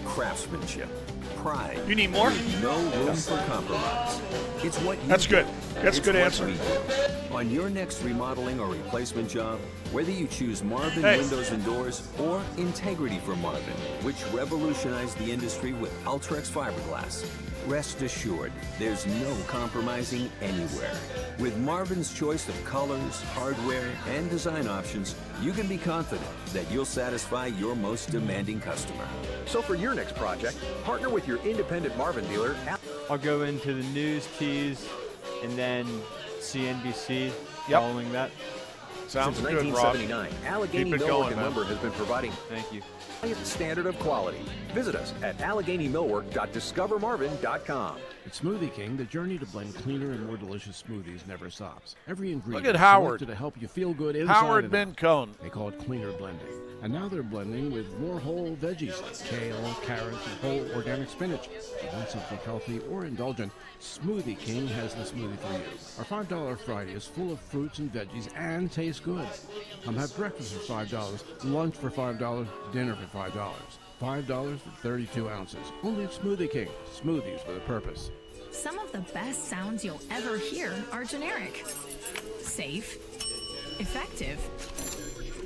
Craftsmanship, pride. You need more? No room for compromise. It's what you That's do. good. That's a It's good what answer. we do. On your next remodeling or replacement job, whether you choose Marvin Hey. Windows and Doors or Integrity from Marvin, which revolutionized the industry with Ultrex fiberglass, rest assured, there's no compromising anywhere. With Marvin's choice of colors, hardware, and design options, you can be confident that you'll satisfy your most demanding customer. So for your next project, partner with your independent Marvin dealer. I'll go into the news keys and then CNBC following that. Sounds Since good, Rob. 1979, Allegheny Keep it Millwork going, and man. Lumber has been providing Thank you. highest standard of quality. Visit us at AlleghenyMillwork.discovermarvin.com. At Smoothie King, the journey to blend cleaner and more delicious smoothies never stops. Every ingredient Look at Howard. selected to help you feel good inside Howard and out. Bincone. They call it cleaner blending. And now they're blending with more whole veggies like kale, carrots, and whole organic spinach. If you want something healthy or indulgent, Smoothie King has the smoothie for you. Our $5 Friday is full of fruits and veggies and tastes good. Come have breakfast for $5, lunch for $5, dinner for $5. $5 for 32 ounces. Only at Smoothie King. Smoothies with a purpose. Some of the best sounds you'll ever hear are generic. Safe, effective,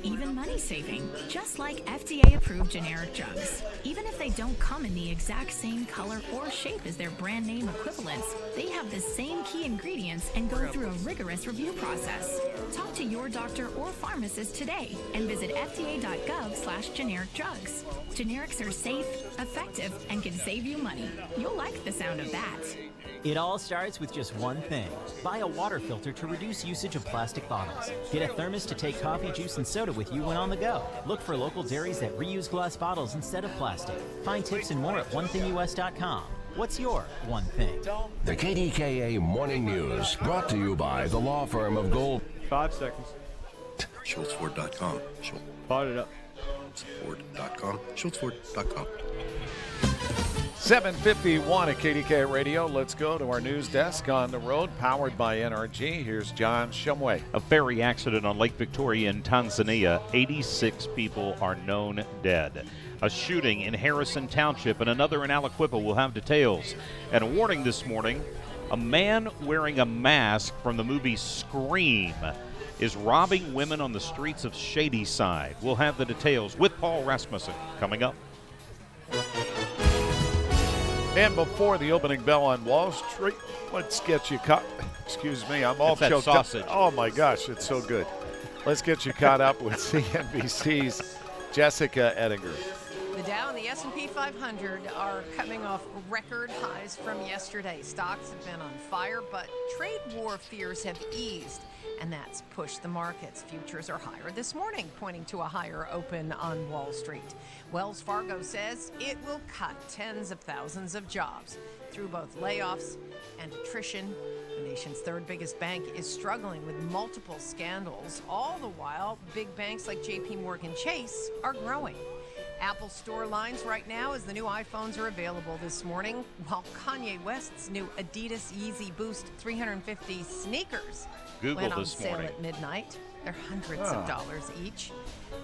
even money-saving, just like FDA-approved generic drugs. Even if they don't come in the exact same color or shape as their brand name equivalents, they have the same key ingredients and go through a rigorous review process. Talk to your doctor or pharmacist today and visit fda.gov/generic drugs. Generics are safe, effective, and can save you money. You'll like the sound of that. It all starts with just one thing. Buy a water filter to reduce usage of plastic bottles. Get a thermos to take coffee, juice, and soda with you when on the go. Look for local dairies that reuse glass bottles instead of plastic. Find tips and more at onethingus.com. What's your one thing? The KDKA Morning News, brought to you by the law firm of Gold. 5 seconds. SchultzFord.com. Bought it up. SchultzFord.com. SchultzFord.com. 7:51 at KDKA Radio. Let's go to our news desk on the road, powered by NRG. Here's John Shumway. A ferry accident on Lake Victoria in Tanzania. 86 people are known dead. A shooting in Harrison Township and another in Aliquippa will have details. And a warning this morning, a man wearing a mask from the movie Scream is robbing women on the streets of Shadyside. We'll have the details with Paul Rasmussen coming up. And before the opening bell on Wall Street, let's get you caught. Excuse me, I'm all It's that choked sausage. up. Oh my gosh, it's so good. Let's get you caught up with CNBC's Jessica Ettinger. The Dow and the S&P 500 are coming off record highs from yesterday. Stocks have been on fire, but trade war fears have eased, and that's pushed the markets. Futures are higher this morning, pointing to a higher open on Wall Street. Wells Fargo says it will cut tens of thousands of jobs through both layoffs and attrition. The nation's third biggest bank is struggling with multiple scandals. All the while, big banks like JP Morgan Chase are growing. Apple store lines right now as the new iPhones are available this morning, while Kanye West's new Adidas Yeezy Boost 350 sneakers went on this sale morning. at midnight. They're hundreds of dollars each.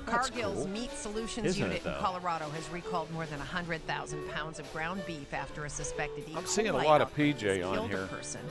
That's Cargill's cool. Meat Solutions Isn't unit it, in though? Colorado has recalled more than 100,000 pounds of ground beef after a suspected E. I'm seeing a coli lot of outbreak PJ has on killed here. a person.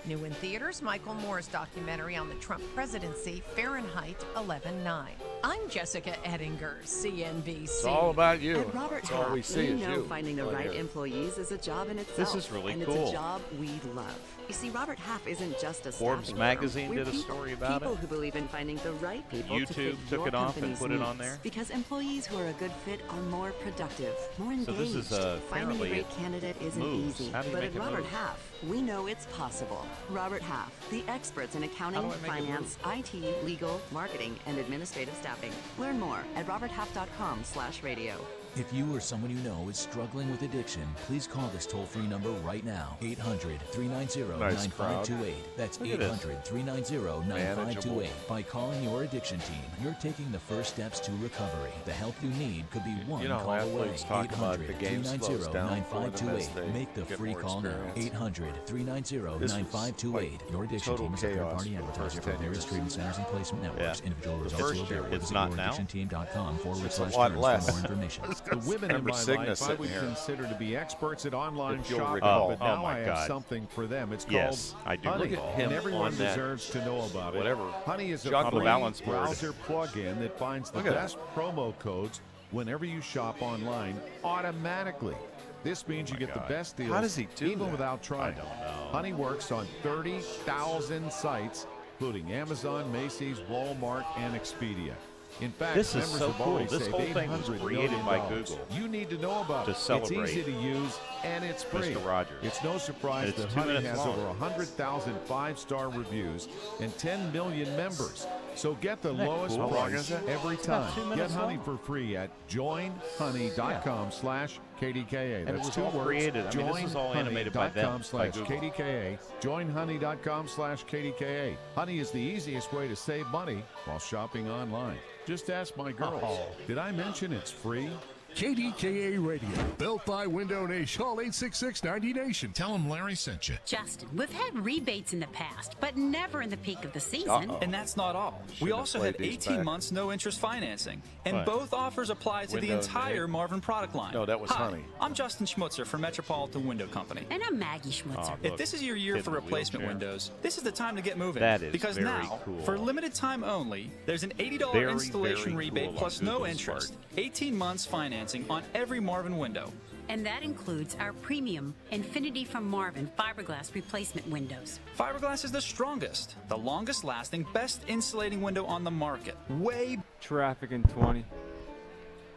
New in theaters, Michael Moore's documentary on the Trump presidency, Fahrenheit 11/9. I'm Jessica Ettinger, CNBC. It's all about you. At Robert That's all we Half, see we is know you. finding the right employees is a job in itself. This is really and cool. it's a job we love. You see, Robert Half isn't just a Forbes staffing magazine firm. did We're a people, story about people it. who believe in finding the right people to YouTube fit took your it off and company's put it on needs. there. Because employees who are a good fit are more productive, more So engaged. this is Finding a apparently great candidate isn't moves. easy, How do you but make at it Robert move? Half, we know it's possible. Robert Half, the experts in accounting, How do I make it finance, IT, legal, marketing, and administrative staffing. Learn more at roberthalf.com/radio. If you or someone you know is struggling with addiction, please call this toll-free number right now. 800-390-9528. That's Look at this. 800-390-9528. By calling your addiction team, you're taking the first steps to recovery. The help you need could be one You know, call away. athletes talk about the game slows down for them as 800-390-9528. they Make the get free more call now. experience. 800-390-9528. Your addiction total team is a chaos third-party for the advertiser first for 10 various years. treatment centers and placement networks. Yeah. Individual The results first will year. vary. It's Visit not now? youraddictionteam.com/terms a lot for less. more information. The women in Remember my Cigna life I sitting would here. consider to be experts at online If you'll shopping, recall. but Oh, now my I have God. something for them. It's Yes, called I do Honey, recall. and everyone on that deserves to know about it. whatever Honey is a junk free balance board. browser plug-in that finds the Look at best promo codes whenever you shop online automatically. This means you get the best deals How does he do even that? without trying. I don't know. Honey works on 30,000 sites, including Amazon, Macy's, Walmart, and Expedia. In fact, This is members so have cool. already This saved whole thing was $800 created million. by Google You need to know about to it. celebrate It's easy to use and it's free. Mr. Rogers. It's no surprise It's that 2 Honey minutes has long. over 100,000 five-star reviews and 10 million members. So get the Isn't that lowest cool? price How long is it? every It's about time. 2 Get minutes Honey long. for free at joinhoney.com/KDKA. And it That's was 2 all words. created. I mean, this is all animated by them, by Google. joinhoney.com/KDKA. Joinhoney.com/KDKA. Honey is the easiest way to save money while shopping online. Just ask my girls. Did I mention it's free? KDKA Radio, built by Window Nation. Call 866-90Nation. Tell them Larry sent you. Justin, we've had rebates in the past, but never in the peak of the season. And that's not all. We also have 18 months no interest financing. And What? both offers apply to the Window entire Nate? Marvin product line. No, that was Hi, Honey. I'm Justin Schmutzer from Metropolitan Window Company. And I'm Maggie Schmutzer. If this is your year for replacement windows, this is the time to get moving. That is because very now, cool. for limited time only, there's an $80 Very, installation very rebate cool plus on no Google's interest. 18 months financing on every Marvin window. And that includes our premium Infinity from Marvin fiberglass replacement windows. Fiberglass is the strongest, the longest lasting, best insulating window on the market. Way Traffic in 20.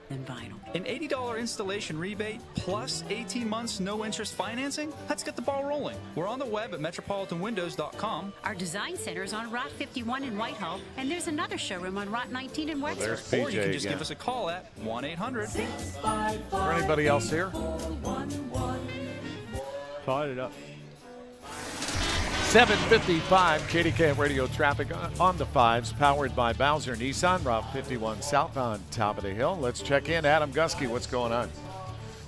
Than vinyl. An $80 installation rebate plus 18 months no interest financing? Let's get the ball rolling. We're on the web at metropolitanwindows.com. Our design center is on Route 51 in Whitehall, and there's another showroom on Route 19 in Wexford. there's Or you can PJ just again. give us a call at 1-800. Is there anybody else here? Fired it up. 7:55 KDKA Radio traffic on the fives, powered by Bowser Nissan, Route 51 south on top of the hill. Let's check in. Adam Gusky, what's going on?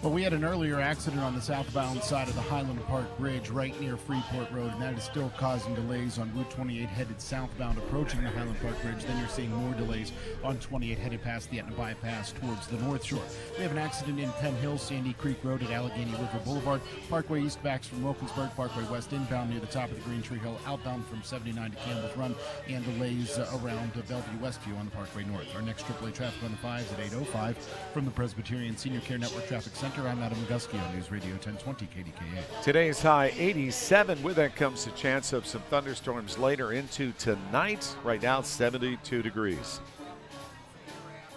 Well, we had an earlier accident on the southbound side of the Highland Park Bridge right near Freeport Road, and that is still causing delays on Route 28 headed southbound approaching the Highland Park Bridge. Then you're seeing more delays on 28 headed past the Etna Bypass towards the North Shore. We have an accident in Penn Hill, Sandy Creek Road at Allegheny River Boulevard. Parkway East backs from Wilkinsburg, Parkway West inbound near the top of the Green Tree Hill, outbound from 79 to Campbell's Run, and delays around Bellevue Westview on the Parkway North. Our next AAA traffic on the 5s at 8:05 from the Presbyterian Senior Care Network Traffic Center. I'm Adam Gusky on News Radio 1020 KDKA. Today's high 87. With that comes a chance of some thunderstorms later into tonight. Right now, 72 degrees.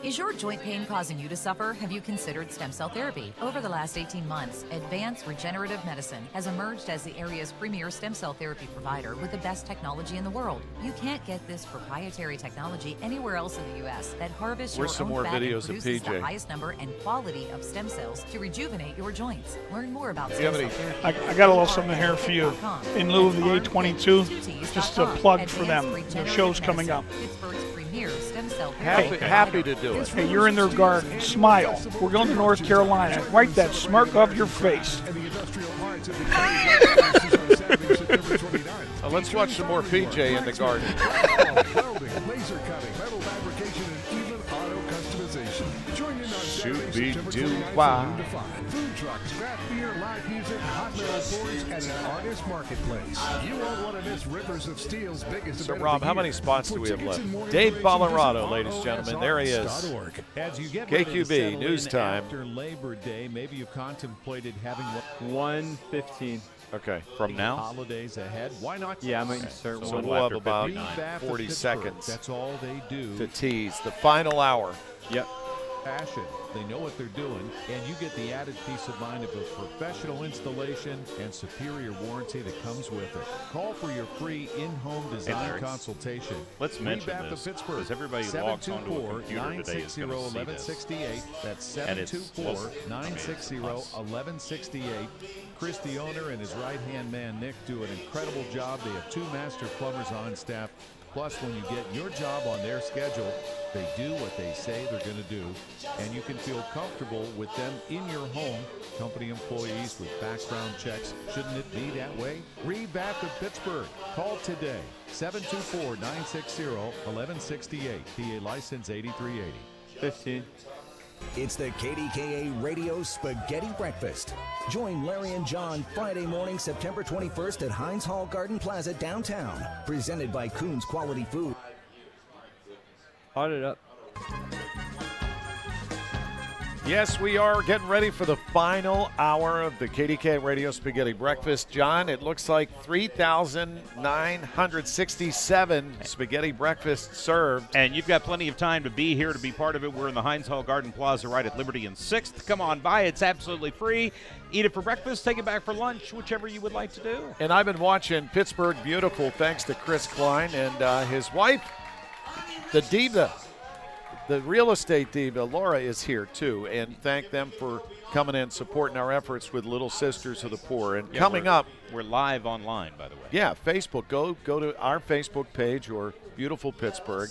Is your joint pain causing you to suffer? Have you considered stem cell therapy? Over the last 18 months, Advanced Regenerative Medicine has emerged as the area's premier stem cell therapy provider with the best technology in the world. You can't get this proprietary technology anywhere else in the U.S. that harvests Where's your some own more fat and videos of produces the PJ? highest number and quality of stem cells to rejuvenate your joints. Learn more about Do you stem have cell any- therapy. I got a little something here for you in lieu of the 822. Just a plug for them. The show's coming up. Pittsburgh's premier stem cell Happy, therapy happy to do it. Hey, you're in their garden. Smile. We're going to North Carolina. Wipe that smirk off your face. Let's watch some more PJ in the garden. Welding, laser cutting, metal fabrication, and even auto customization. Join in on Shoo-be-doo-wah. Food trucks, craft beer, live music, hot metal pours, and an artist marketplace. You won't want to miss Rivers of Steel's biggest So, event Rob, of the how year. many spots do For we have tickets left? and more Dave information, Colorado, visit ladies and gentlemen. There he is. ROSRs.org. As you get ready to KQB, settle news in time. after Labor Day, maybe you've contemplated having 1:15. Okay. From now? holidays ahead. Why not? Yeah, I might insert So one. we'll have about Rebath of 40 Pittsburgh. seconds That's all they do. to tease the final hour. Yep. Passion. They know what they're doing, and you get the added peace of mind of a professional installation and superior warranty that comes with it. Call for your free in-home design Larry, consultation. let's mention Rebath this, of Pittsburgh. because everybody who logs onto a computer today is gonna see this. 724-960-1168. That's And it's- 724-960-1168. Chris, the owner, and his right-hand man, Nick, do an incredible job. They have 2 master plumbers on staff. Plus, when you get your job on their schedule, they do what they say they're going to do, and you can feel comfortable with them in your home. Company employees with background checks. Shouldn't it be that way? Rebath of Pittsburgh. Call today. 724-960-1168. PA license 8380. 15. It's the KDKA Radio Spaghetti Breakfast. Join Larry and John Friday morning, September 21st at Heinz Hall Garden Plaza downtown. Presented by Coons Quality Food. Hot it up. Yes, we are getting ready for the final hour of the KDKA Radio Spaghetti Breakfast. John, it looks like 3,967 spaghetti breakfasts served. And you've got plenty of time to be here, to be part of it. We're in the Heinz Hall Garden Plaza right at Liberty and 6th. Come on by. It's absolutely free. Eat it for breakfast, take it back for lunch, whichever you would like to do. And I've been watching Pittsburgh Beautiful thanks to Chris Klein and his wife, the diva. The real estate diva, Laura, is here, too, and thank them for coming in, supporting our efforts with Little Sisters of the Poor. And coming up, we're live online, by the way. Yeah, Facebook. Go to our Facebook page or Beautiful Pittsburgh,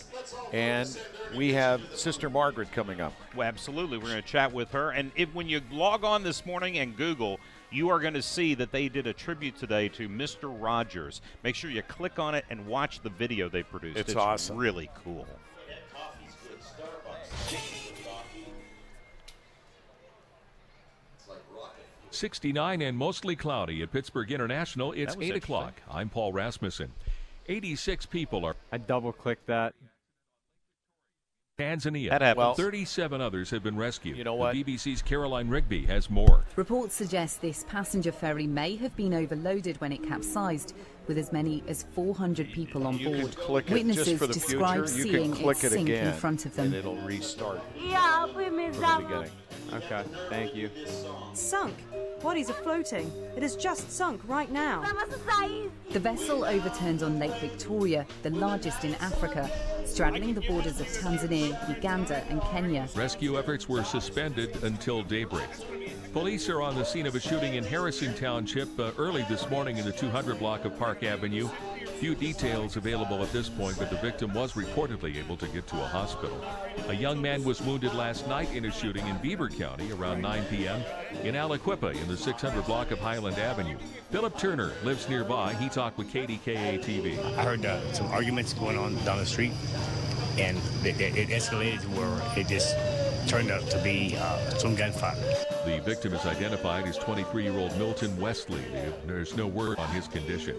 and we have Sister Margaret coming up. Well, absolutely. We're going to chat with her. And when you log on this morning and Google, you are going to see that they did a tribute today to Mr. Rogers. Make sure you click on it and watch the video they produced. It's awesome. Really cool. 69 and mostly cloudy at Pittsburgh International. It's 8 o'clock. I'm Paul Rasmussen. 86 people are. I double-clicked that. Tanzania. That happens. 37 others have been rescued. You know what? The BBC's Caroline Rigby has more. Reports suggest this passenger ferry may have been overloaded when it capsized, with as many as 400 people on board. Click it Witnesses just for the describe future. You seeing can click it it sink again, in front of them. and it'll restart Yeah, from the beginning. Okay, thank you. Sunk. Bodies are floating. It has just sunk right now. The vessel overturned on Lake Victoria, the largest in Africa, straddling the borders of Tanzania, Uganda and Kenya. Rescue efforts were suspended until daybreak. Police are on the scene of a shooting in Harrison Township early this morning in the 200 block of Park Avenue. Few details available at this point, but the victim was reportedly able to get to a hospital. A young man was wounded last night in a shooting in Beaver County around 9 p.m. in Aliquippa in the 600 block of Highland Avenue. Philip Turner lives nearby. He talked with KDKA TV. I heard some arguments going on down the street, and it escalated to where it just turned out to be some gunfire. The victim is identified as 23-year-old Milton Wesley. There's no word on his condition.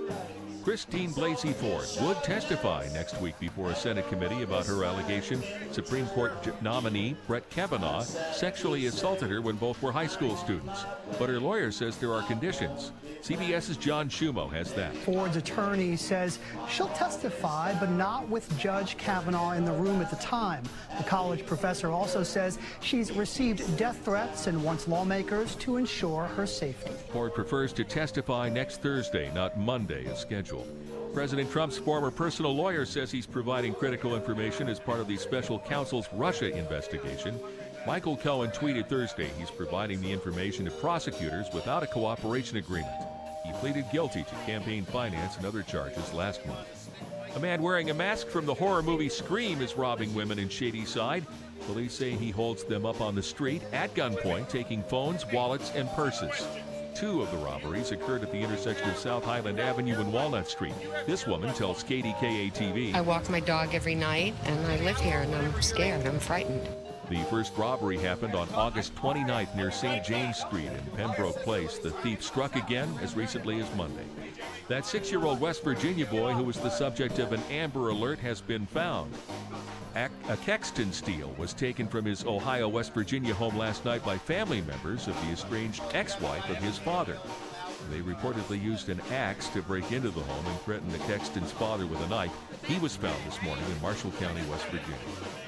Christine Blasey Ford would testify next week before a Senate committee about her allegation Supreme Court nominee Brett Kavanaugh sexually assaulted her when both were high school students. But her lawyer says there are conditions. CBS's John Shumway has that. Ford's attorney says she'll testify, but not with Judge Kavanaugh in the room at the time. The college professor also says she's received death threats and wants lawmakers to ensure her safety. Ford prefers to testify next Thursday, not Monday as scheduled. President Trump's former personal lawyer says he's providing critical information as part of the special counsel's Russia investigation. Michael Cohen tweeted Thursday he's providing the information to prosecutors without a cooperation agreement. He pleaded guilty to campaign finance and other charges last month. A man wearing a mask from the horror movie Scream is robbing women in Shadyside. Police say he holds them up on the street at gunpoint, taking phones, wallets, and purses. 2 of the robberies occurred at the intersection of South Highland Avenue and Walnut Street. This woman tells KDKA TV. I walk my dog every night, and I live here, and I'm scared. I'm frightened. The first robbery happened on August 29th near St. James Street in Pembroke Place. The thief struck again as recently as Monday. That 6-year-old West Virginia boy who was the subject of an Amber Alert has been found. A Kexton steal was taken from his Ohio, West Virginia home last night by family members of the estranged ex-wife of his father. They reportedly used an axe to break into the home and threaten the Kexton's father with a knife. He was found this morning in Marshall County, West Virginia.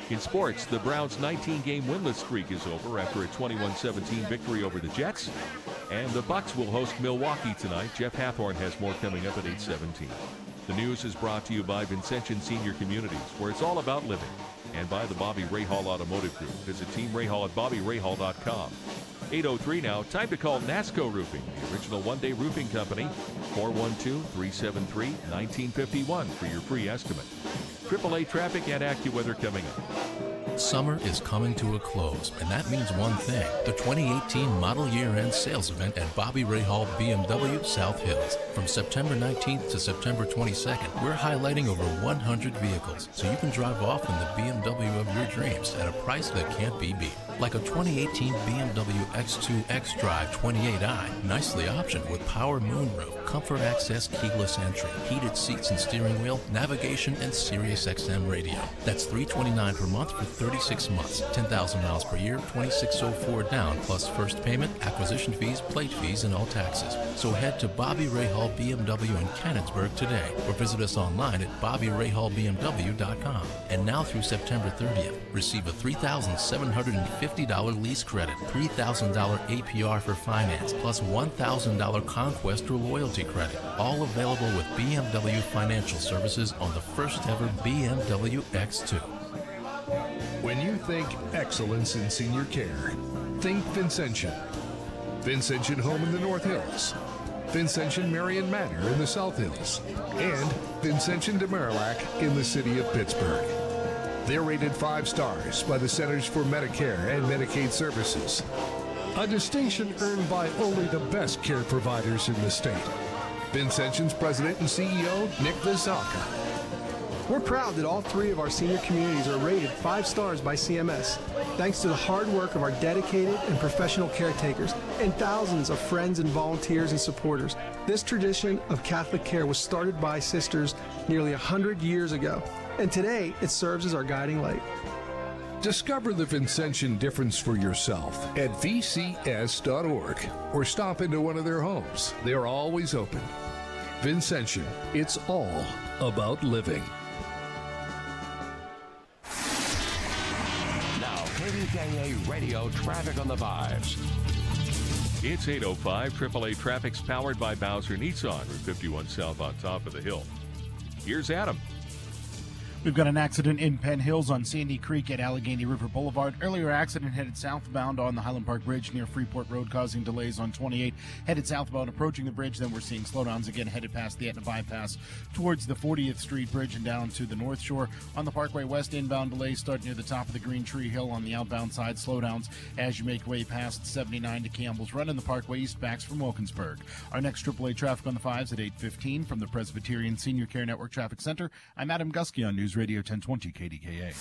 In sports, the Browns' 19-game winless streak is over after a 21-17 victory over the Jets. And the Bucks will host Milwaukee tonight. Jeff Hathorn has more coming up at 8:17. The news is brought to you by Vincentian Senior Communities, where it's all about living, and by the Bobby Rahal Automotive Group. Visit Team Rahal at BobbyRahal.com. 8:03 now. Time to call NASCO Roofing, the original one-day roofing company. 412-373-1951 for your free estimate. AAA traffic and AccuWeather coming up. Summer is coming to a close, and that means one thing: the 2018 model year-end sales event at Bobby Rahal BMW South Hills. From September 19th to September 22nd, we're highlighting over 100 vehicles, so you can drive off in the BMW of your dreams at a price that can't be beat. Like a 2018 BMW X2 xDrive 28i, nicely optioned with power moonroof, comfort access keyless entry, heated seats and steering wheel, navigation, and Sirius XM radio. That's $329 per month for 36 months, 10,000 miles per year, $2,604 down, plus first payment, acquisition fees, plate fees, and all taxes. So head to Bobby Rahal BMW in Canonsburg today, or visit us online at BobbyRahalBMW.com. And now through September 30th, receive a $3,750 lease credit, $3,000 APR for finance, plus $1,000 Conquest or loyalty credit. All available with BMW Financial Services on the first ever BMW X2. When you think excellence in senior care, think Vincentian. Vincentian Home in the North Hills, Vincentian Marion Manor in the South Hills, and Vincentian de Marillac in the city of Pittsburgh. They're rated 5 stars by the Centers for Medicare and Medicaid Services, a distinction earned by only the best care providers in the state. Vincentian's president and CEO, Nick Visalka. We're proud that all 3 of our senior communities are rated 5 stars by CMS, thanks to the hard work of our dedicated and professional caretakers and thousands of friends and volunteers and supporters. This tradition of Catholic care was started by sisters nearly 100 years ago, and today it serves as our guiding light. Discover the Vincentian difference for yourself at vcs.org or stop into one of their homes. They're always open. Vincentian, it's all about living. KDKA Radio Traffic on the Fives. It's 8:05. AAA traffic's powered by Bowser Nissan, Route 51 South on top of the hill. Here's Adam. We've got an accident in Penn Hills on Sandy Creek at Allegheny River Boulevard. Earlier accident headed southbound on the Highland Park Bridge near Freeport Road, causing delays on 28. Headed southbound approaching the bridge, then we're seeing slowdowns again headed past the Etna Bypass towards the 40th Street Bridge and down to the North Shore. On the Parkway West, inbound delays start near the top of the Green Tree Hill on the outbound side. Slowdowns as you make way past 79 to Campbell's Run, and the Parkway East backs from Wilkinsburg. Our next AAA traffic on the 5s at 8:15 from the Presbyterian Senior Care Network Traffic Center. I'm Adam Gusky on News Radio 1020 KDKA.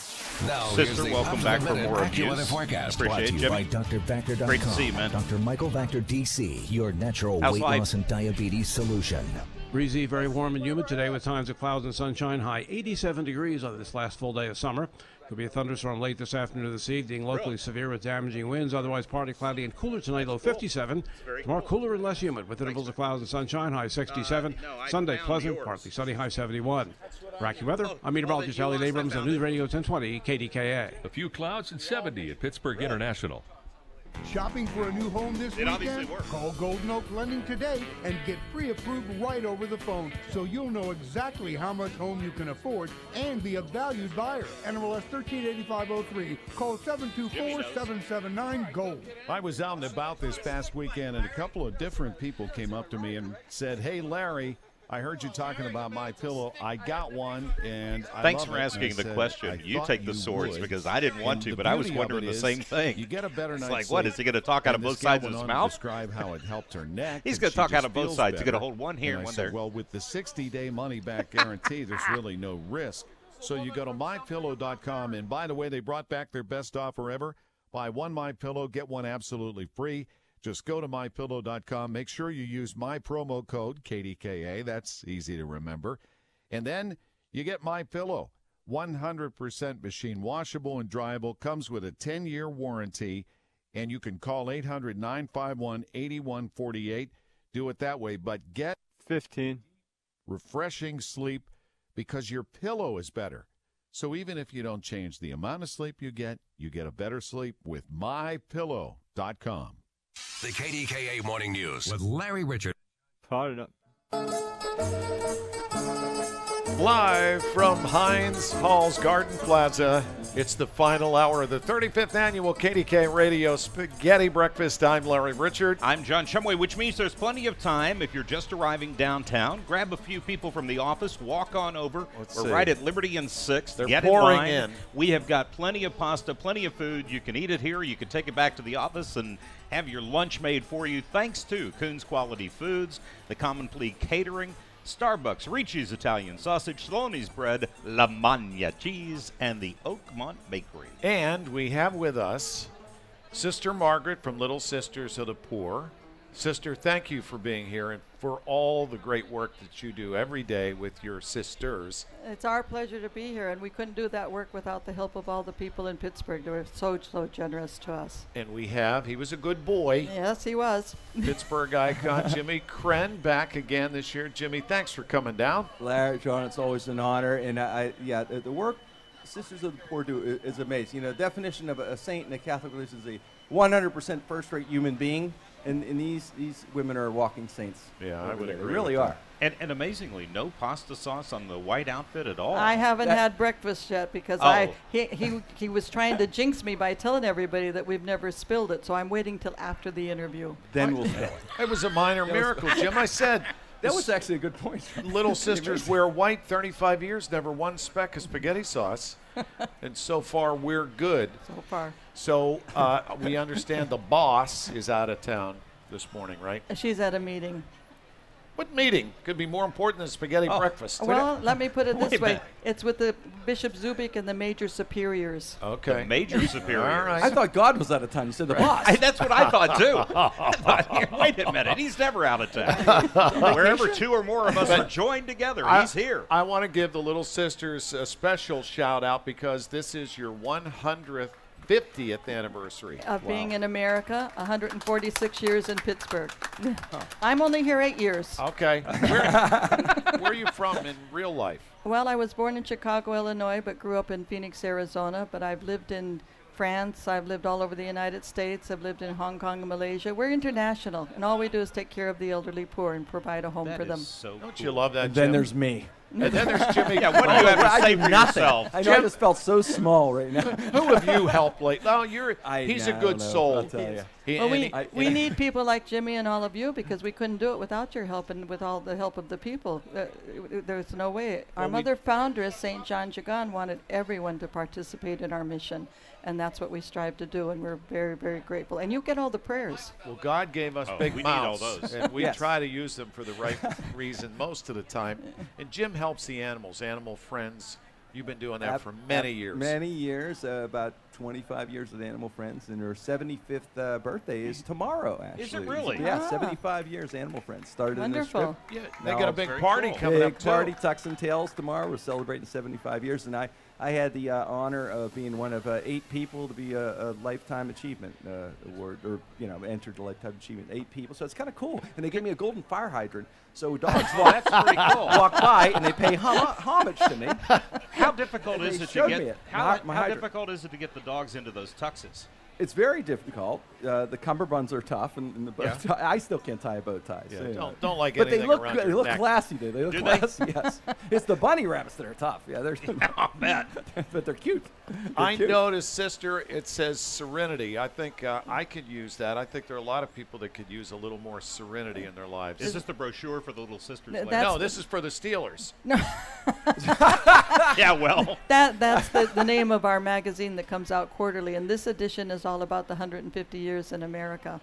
Now, Sister, welcome back for more of news. Forecast Appreciate brought to you Jimmy. by DrVactor.com. Great to see you, man. Dr. Michael Vactor, D.C., your natural How's weight life? loss and diabetes solution. Breezy, very warm and humid today with times of clouds and sunshine. High 87 degrees on this last full day of summer. Could be a thunderstorm late this afternoon or this evening, locally severe with damaging winds. Otherwise partly cloudy and cooler tonight, low 57. Tomorrow cooler and less humid with intervals of clouds and sunshine, high 67. Sunday pleasant, partly sunny, high 71. For AccuWeather, I'm meteorologist Elliot Abrams on News Radio 1020 KDKA. A few clouds and 70 at Pittsburgh International. Shopping for a new home this weekend? Call Golden Oak Lending today and get pre-approved right over the phone, so you'll know exactly how much home you can afford and be a valued buyer. NMLS 138503. Call 724-779-GOLD. I was out and about this past weekend, and a couple of different people came up to me and said, "Hey, Larry, I heard you talking about My Pillow. I got one, and I Thanks love for it." asking And I the said, question. "I You thought take the swords would." because I didn't want And to, the but I was beauty of wondering it the is same thing. You get a better It's night's like, what, sleep. is he going to talk out of And both this gal sides of went his on to mouth? describe how it helped her neck. He's and going to she talk out just of both feels sides. He's going to better. hold one here And and I one said, there. well, with the 60-day money-back guarantee, there's really no risk. So you go to mypillow.com, and by the way, they brought back their best offer ever. Buy one MyPillow, get one absolutely free. Just go to mypillow.com. Make sure you use my promo code, KDKA. That's easy to remember. And then you get MyPillow. 100% machine washable and dryable. Comes with a 10-year warranty. And you can call 800-951-8148. Do it that way. But get 15 refreshing sleep because your pillow is better. So even if you don't change the amount of sleep you get a better sleep with mypillow.com. The KDKA Morning News with Larry Richert. Hard enough. Live from Heinz Hall's Garden Plaza, it's the final hour of the 35th annual KDKA Radio Spaghetti Breakfast. I'm Larry Richert. I'm John Shumway, which means there's plenty of time if you're just arriving downtown. Grab a few people from the office, walk on over. We're right at Liberty and 6th. They're Get pouring in line. in. We have got plenty of pasta, plenty of food. You can eat it here. You can take it back to the office and have your lunch made for you, thanks to Coons Quality Foods, the Common Plea Catering, Starbucks, Ricci's Italian Sausage, Saloni's Bread, La Magna Cheese, and the Oakmont Bakery. And we have with us Sister Margaret from Little Sisters of the Poor. Sister, thank you for being here and for all the great work that you do every day with your sisters. It's our pleasure to be here, and we couldn't do that work without the help of all the people in Pittsburgh. They were so generous to us. And he was a good boy. Yes, he was. Pittsburgh icon Jimmy Crenn back again this year. Jimmy, thanks for coming down. Larry, John, it's always an honor. And the work Sisters of the Poor do is amazing. You know, the definition of a saint in the Catholic religion is a 100% first-rate human being. And these women are walking saints. Yeah, I would agree. They really are. And amazingly, no pasta sauce on the white outfit at all. I haven't had breakfast yet because he was trying to jinx me by telling everybody that we've never spilled it. So I'm waiting till after the interview. Then we'll spill it. It was a minor miracle, Jim. I said. That was actually a good point. Little Sisters wear white 35 years, never one speck of spaghetti sauce. And so far, we're good. So far. So we understand the boss is out of town this morning, right? She's at a meeting. What meeting? Could be more important than spaghetti breakfast. Well, let me put it this way. It's with the Bishop Zubik and the major superiors. Okay. The major superiors. All right. I thought God was out of town. You said the boss. That's what I thought, too. Wait a minute. He's never out of town. Wherever two or more of us are joined together, he's here. I want to give the Little Sisters a special shout-out because this is your 150th anniversary. Of being in America, 146 years in Pittsburgh. I'm only here 8 years. Okay. Where are you from in real life? Well, I was born in Chicago, Illinois, but grew up in Phoenix, Arizona. But I've lived in France. I've lived all over the United States. I've lived in Hong Kong and Malaysia. We're international, and all we do is take care of the elderly poor and provide a home for them. Don't you love that, And Jim? then there's me. And then there's Jimmy. Yeah, what do you have to say for nothing. yourself? I know I just felt so small right now. Who have you helped lately? No, he's a good soul. I'll tell you. We need people like Jimmy and all of you because we couldn't do it without your help and with all the help of the people. There's no way. Our mother foundress, St. John Jagan, wanted everyone to participate in our mission, and that's what we strive to do, and we're very, very grateful. And you get all the prayers. Well, God gave us big we mouths, need all those. and we Yes. try to use them for the right reason most of the time. And Jim helps the animals, Animal Friends. You've been doing that for many years. Many years, about 25 years with Animal Friends, and her 75th birthday is tomorrow, actually. Is it really? Yeah, 75 years Animal Friends. Started in the strip. Wonderful. Yeah, they got a big party cool. coming up, Big too. party, Tucks and Tails tomorrow. We're celebrating 75 years, and I had the honor of being one of 8 people to be a Lifetime Achievement Award, or, entered the Lifetime Achievement, 8 people. So it's kind of cool. And they gave me a golden fire hydrant. So dogs walk by and they pay homage to me. How difficult is it to get how difficult is it to get the dogs into those tuxes? It's very difficult. The cummerbunds are tough, and I still can't tie a bow tie. Yeah, So, don't like but anything around they your look neck. classy. They look Do they? classy. Yes, it's the bunny rabbits that are tough. Yeah, they're. I'll bet. But they're cute. I noticed, Sister, it says serenity. I think I could use that. I think there are a lot of people that could use a little more serenity in their lives. Is this the brochure for the Little Sisters? No, this is for the Steelers. Yeah, well. That's the name of our magazine that comes out quarterly, and this edition is all about the 150 years in America,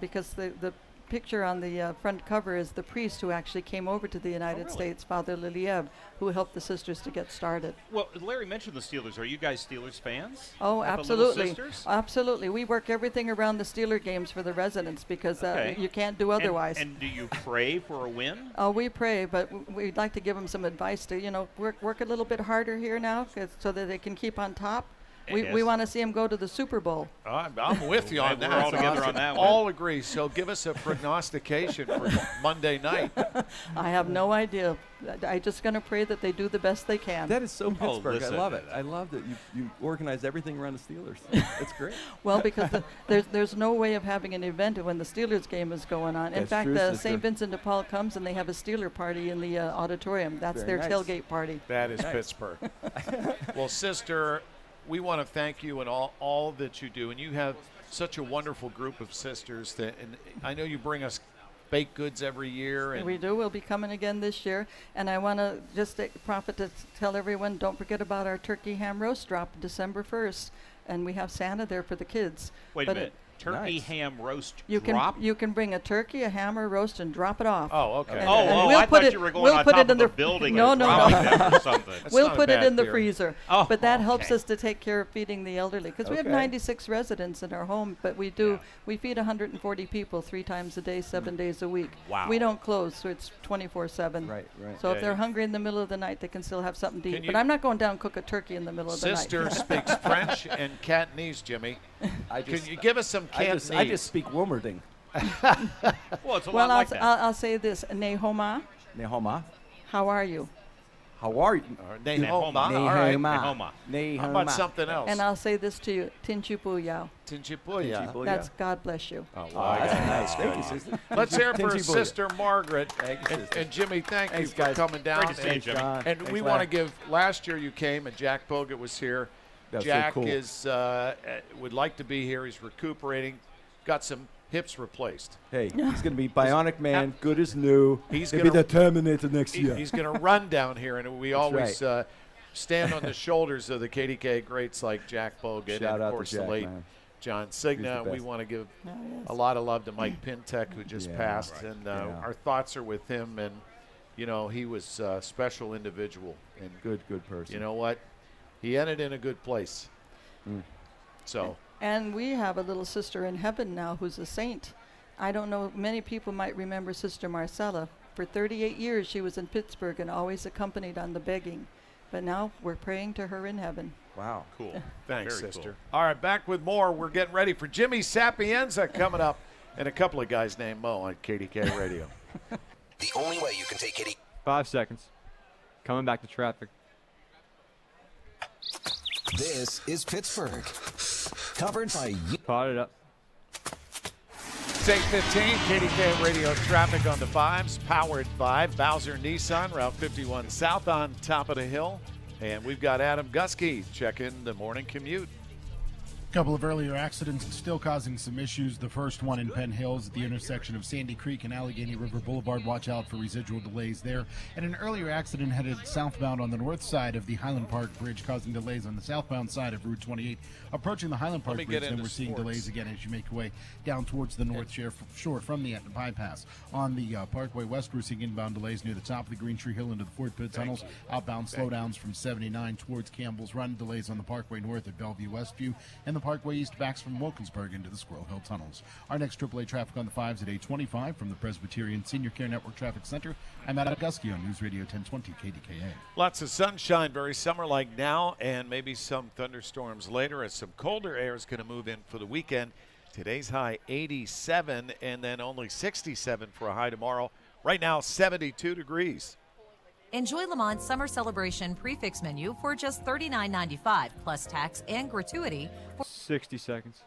because the picture on the front cover is the priest who actually came over to the United States, Father Liliev, who helped the sisters to get started. Well, Larry mentioned the Steelers. Are you guys Steelers fans? Oh, Like the absolutely. Little Sisters? Absolutely. We work everything around the Steeler games for the residents because you can't do otherwise. And do you pray for a win? Oh, we pray, but we'd like to give them some advice to, work a little bit harder here now so that they can keep on top. We want to see them go to the Super Bowl. I'm with you on that. We're all together on that one. All agree. So give us a prognostication for Monday night. I have no idea. I'm just going to pray that they do the best they can. That is so Pittsburgh. I love it. I love that you organize everything around the Steelers. That's great. Well, because there's no way of having an event when the Steelers game is going on. In fact, St. Vincent de Paul comes and they have a Steeler party in the auditorium. That's their tailgate party. That is Pittsburgh. Well, sister, we want to thank you and all that you do. And you have such a wonderful group of sisters. And I know you bring us baked goods every year. And we do. We'll be coming again this year. And I want to just take profit to tell everyone, don't forget about our turkey ham roast drop December 1st. And we have Santa there for the kids. Wait a minute. Turkey ham roast drop? You can bring a turkey, a ham, or roast, and drop it off. Oh, okay. And I thought you were going on top of the building No. or something. We'll put it in the freezer. Oh, but that helps us to take care of feeding the elderly. Because we have 96 residents in our home, but we feed 140 people 3 times a day, 7 days a week. Wow. We don't close, so it's 24/7. Right. So if they're hungry in the middle of the night, they can still have something to eat. But I'm not going down and cook a turkey in the middle of the night. Sister speaks French and Cantonese, Jimmy. Can you give us some Cantonese? I just speak Wilmerding. Well, it's a lot like that. I'll say this. Nehoma. Nehoma. How are you? How are you? Nehoma. All right. Nehoma. How about something else? And I'll say this to you. Tinchipuyao. Tinchipuyao. That's God bless you. Oh, wow. That's nice. Thank you, sister. Let's hear it for Sister Margaret. And Jimmy, thank you for coming down. Great to see you, Jimmy. And we want to give, last year you came and Jack Bogut was here. Jack would like to be here. He's recuperating. Got some hips replaced. Hey, he's going to be bionic man, good as new. He's going to be the Terminator next year. He's going to run down here, and we always stand on the shoulders of the KDKA greats like Jack Bogut and, of course, the late John Cigna. We want to give a lot of love to Mike Pintek, who just passed, and our thoughts are with him. And, he was a special individual. And good person. You know what? He ended in a good place. So. And we have a little sister in heaven now who's a saint. I don't know, many people might remember Sister Marcella. For 38 years she was in Pittsburgh and always accompanied on the begging. But now we're praying to her in heaven. Wow. Cool. Thanks, Very sister. Cool. All right, back with more. We're getting ready for Jimmy Sapienza coming up and a couple of guys named Mo on KDKA Radio. The only way you can take KDKA. 5 seconds. Coming back to traffic. This is Pittsburgh. Covered by you. Pot it up. It's 8:15, KDKA Radio traffic on the 5s, powered by Bowser Nissan, Route 51 South on top of the hill. And we've got Adam Gusky checking the morning commute. A couple of earlier accidents still causing some issues. The first one in Penn Hills at the intersection of Sandy Creek and Allegheny River Boulevard. Watch out for residual delays there. And an earlier accident headed southbound on the north side of the Highland Park Bridge, causing delays on the southbound side of Route 28. Approaching the Highland Park Bridge, then we're seeing delays again as you make your way down towards the north shore from the Etna bypass. On the Parkway West, we're seeing inbound delays near the top of the Green Tree Hill into the Fort Pitt tunnels. Outbound slowdowns from 79 towards Campbell's Run. Delays on the Parkway North at Bellevue Westview. And the Parkway East backs from Wilkinsburg into the Squirrel Hill tunnels. Our next AAA traffic on the 5s at 8:25 from the Presbyterian Senior Care Network Traffic Center. I'm Adam Gusky on News Radio 1020 KDKA. Lots of sunshine, very summer-like now, and maybe some thunderstorms later as some colder air is going to move in for the weekend. Today's high 87 and then only 67 for a high tomorrow. Right now 72 degrees. Enjoy Le Mans Summer Celebration Prefix Menu for just $39.95 plus tax and gratuity for 60 seconds.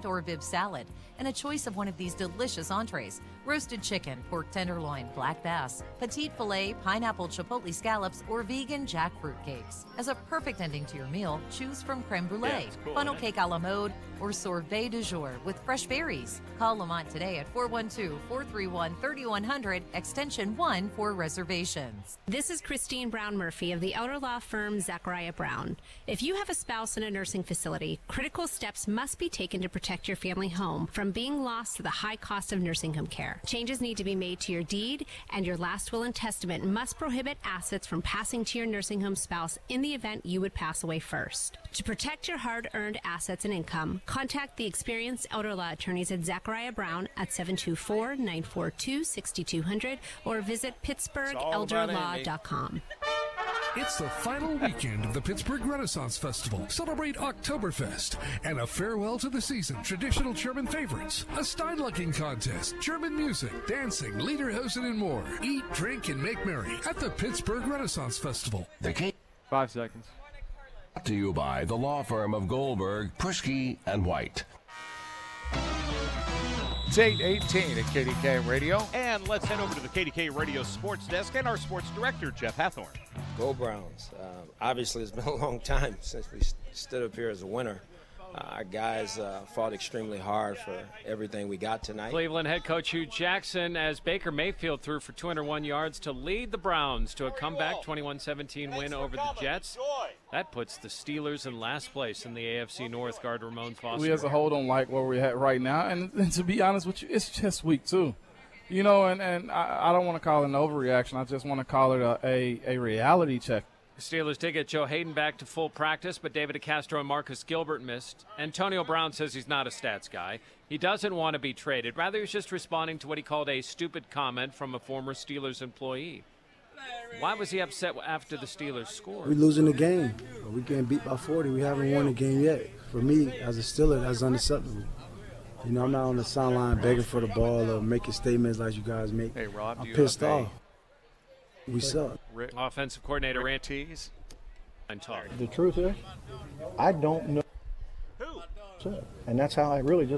Or Viv salad, and a choice of one of these delicious entrees: roasted chicken, pork tenderloin, black bass, petite filet, pineapple chipotle scallops, or vegan jackfruit cakes. As a perfect ending to your meal, choose from creme brulee, funnel cake a la mode, or sorbet du jour with fresh berries. Call Lamont today at 412-431-3100, extension 1 for reservations. This is Christine Brown Murphy of the elder law firm Zachariah Brown. If you have a spouse in a nursing facility, critical steps must be taken to protect protect your family home from being lost to the high cost of nursing home care. Changes need to be made to your deed, and your last will and testament must prohibit assets from passing to your nursing home spouse in the event you would pass away first. To protect your hard-earned assets and income, contact the experienced elder law attorneys at Zachariah Brown at 724-942-6200 or visit PittsburghElderLaw.com. It's the final weekend of the Pittsburgh Renaissance Festival. Celebrate Oktoberfest and a farewell to the season. Traditional German favorites, a Steinlecking contest, German music, dancing, lederhosen, and more. Eat, drink, and make merry at the Pittsburgh Renaissance Festival. 5 seconds. Brought to you by the law firm of Goldberg, Pushke, and White. It's 8:18 at KDKA Radio. And let's head over to the KDKA Radio Sports Desk and our sports director, Jeff Hathorn. Go Browns. Obviously, it's been a long time since we stood up here as a winner. Our guys fought extremely hard for everything we got tonight. Cleveland head coach Hugh Jackson as Baker Mayfield threw for 201 yards to lead the Browns to a comeback 21-17 win over the Jets. That puts the Steelers in last place in the AFC North. Guard Ramon Foster. We as a whole don't like where we're at right now, and to be honest with you, it's just week 2. You know, and I don't want to call it an overreaction. I just want to call it a reality check. The Steelers did get Joe Hayden back to full practice, but David DeCastro and Marcus Gilbert missed. Antonio Brown says he's not a stats guy. He doesn't want to be traded. Rather, he's just responding to what he called a stupid comment from a former Steelers employee. Why was he upset after the Steelers scored? We're losing the game. We're getting beat by 40. We haven't won the game yet. For me, as a Steeler, that's unacceptable. You know, I'm not on the sideline begging for the ball or making statements like you guys make. Hey, Rob, I'm pissed off. We suck. Offensive coordinator Rand Tees. The truth is, I don't know. And that's how I really just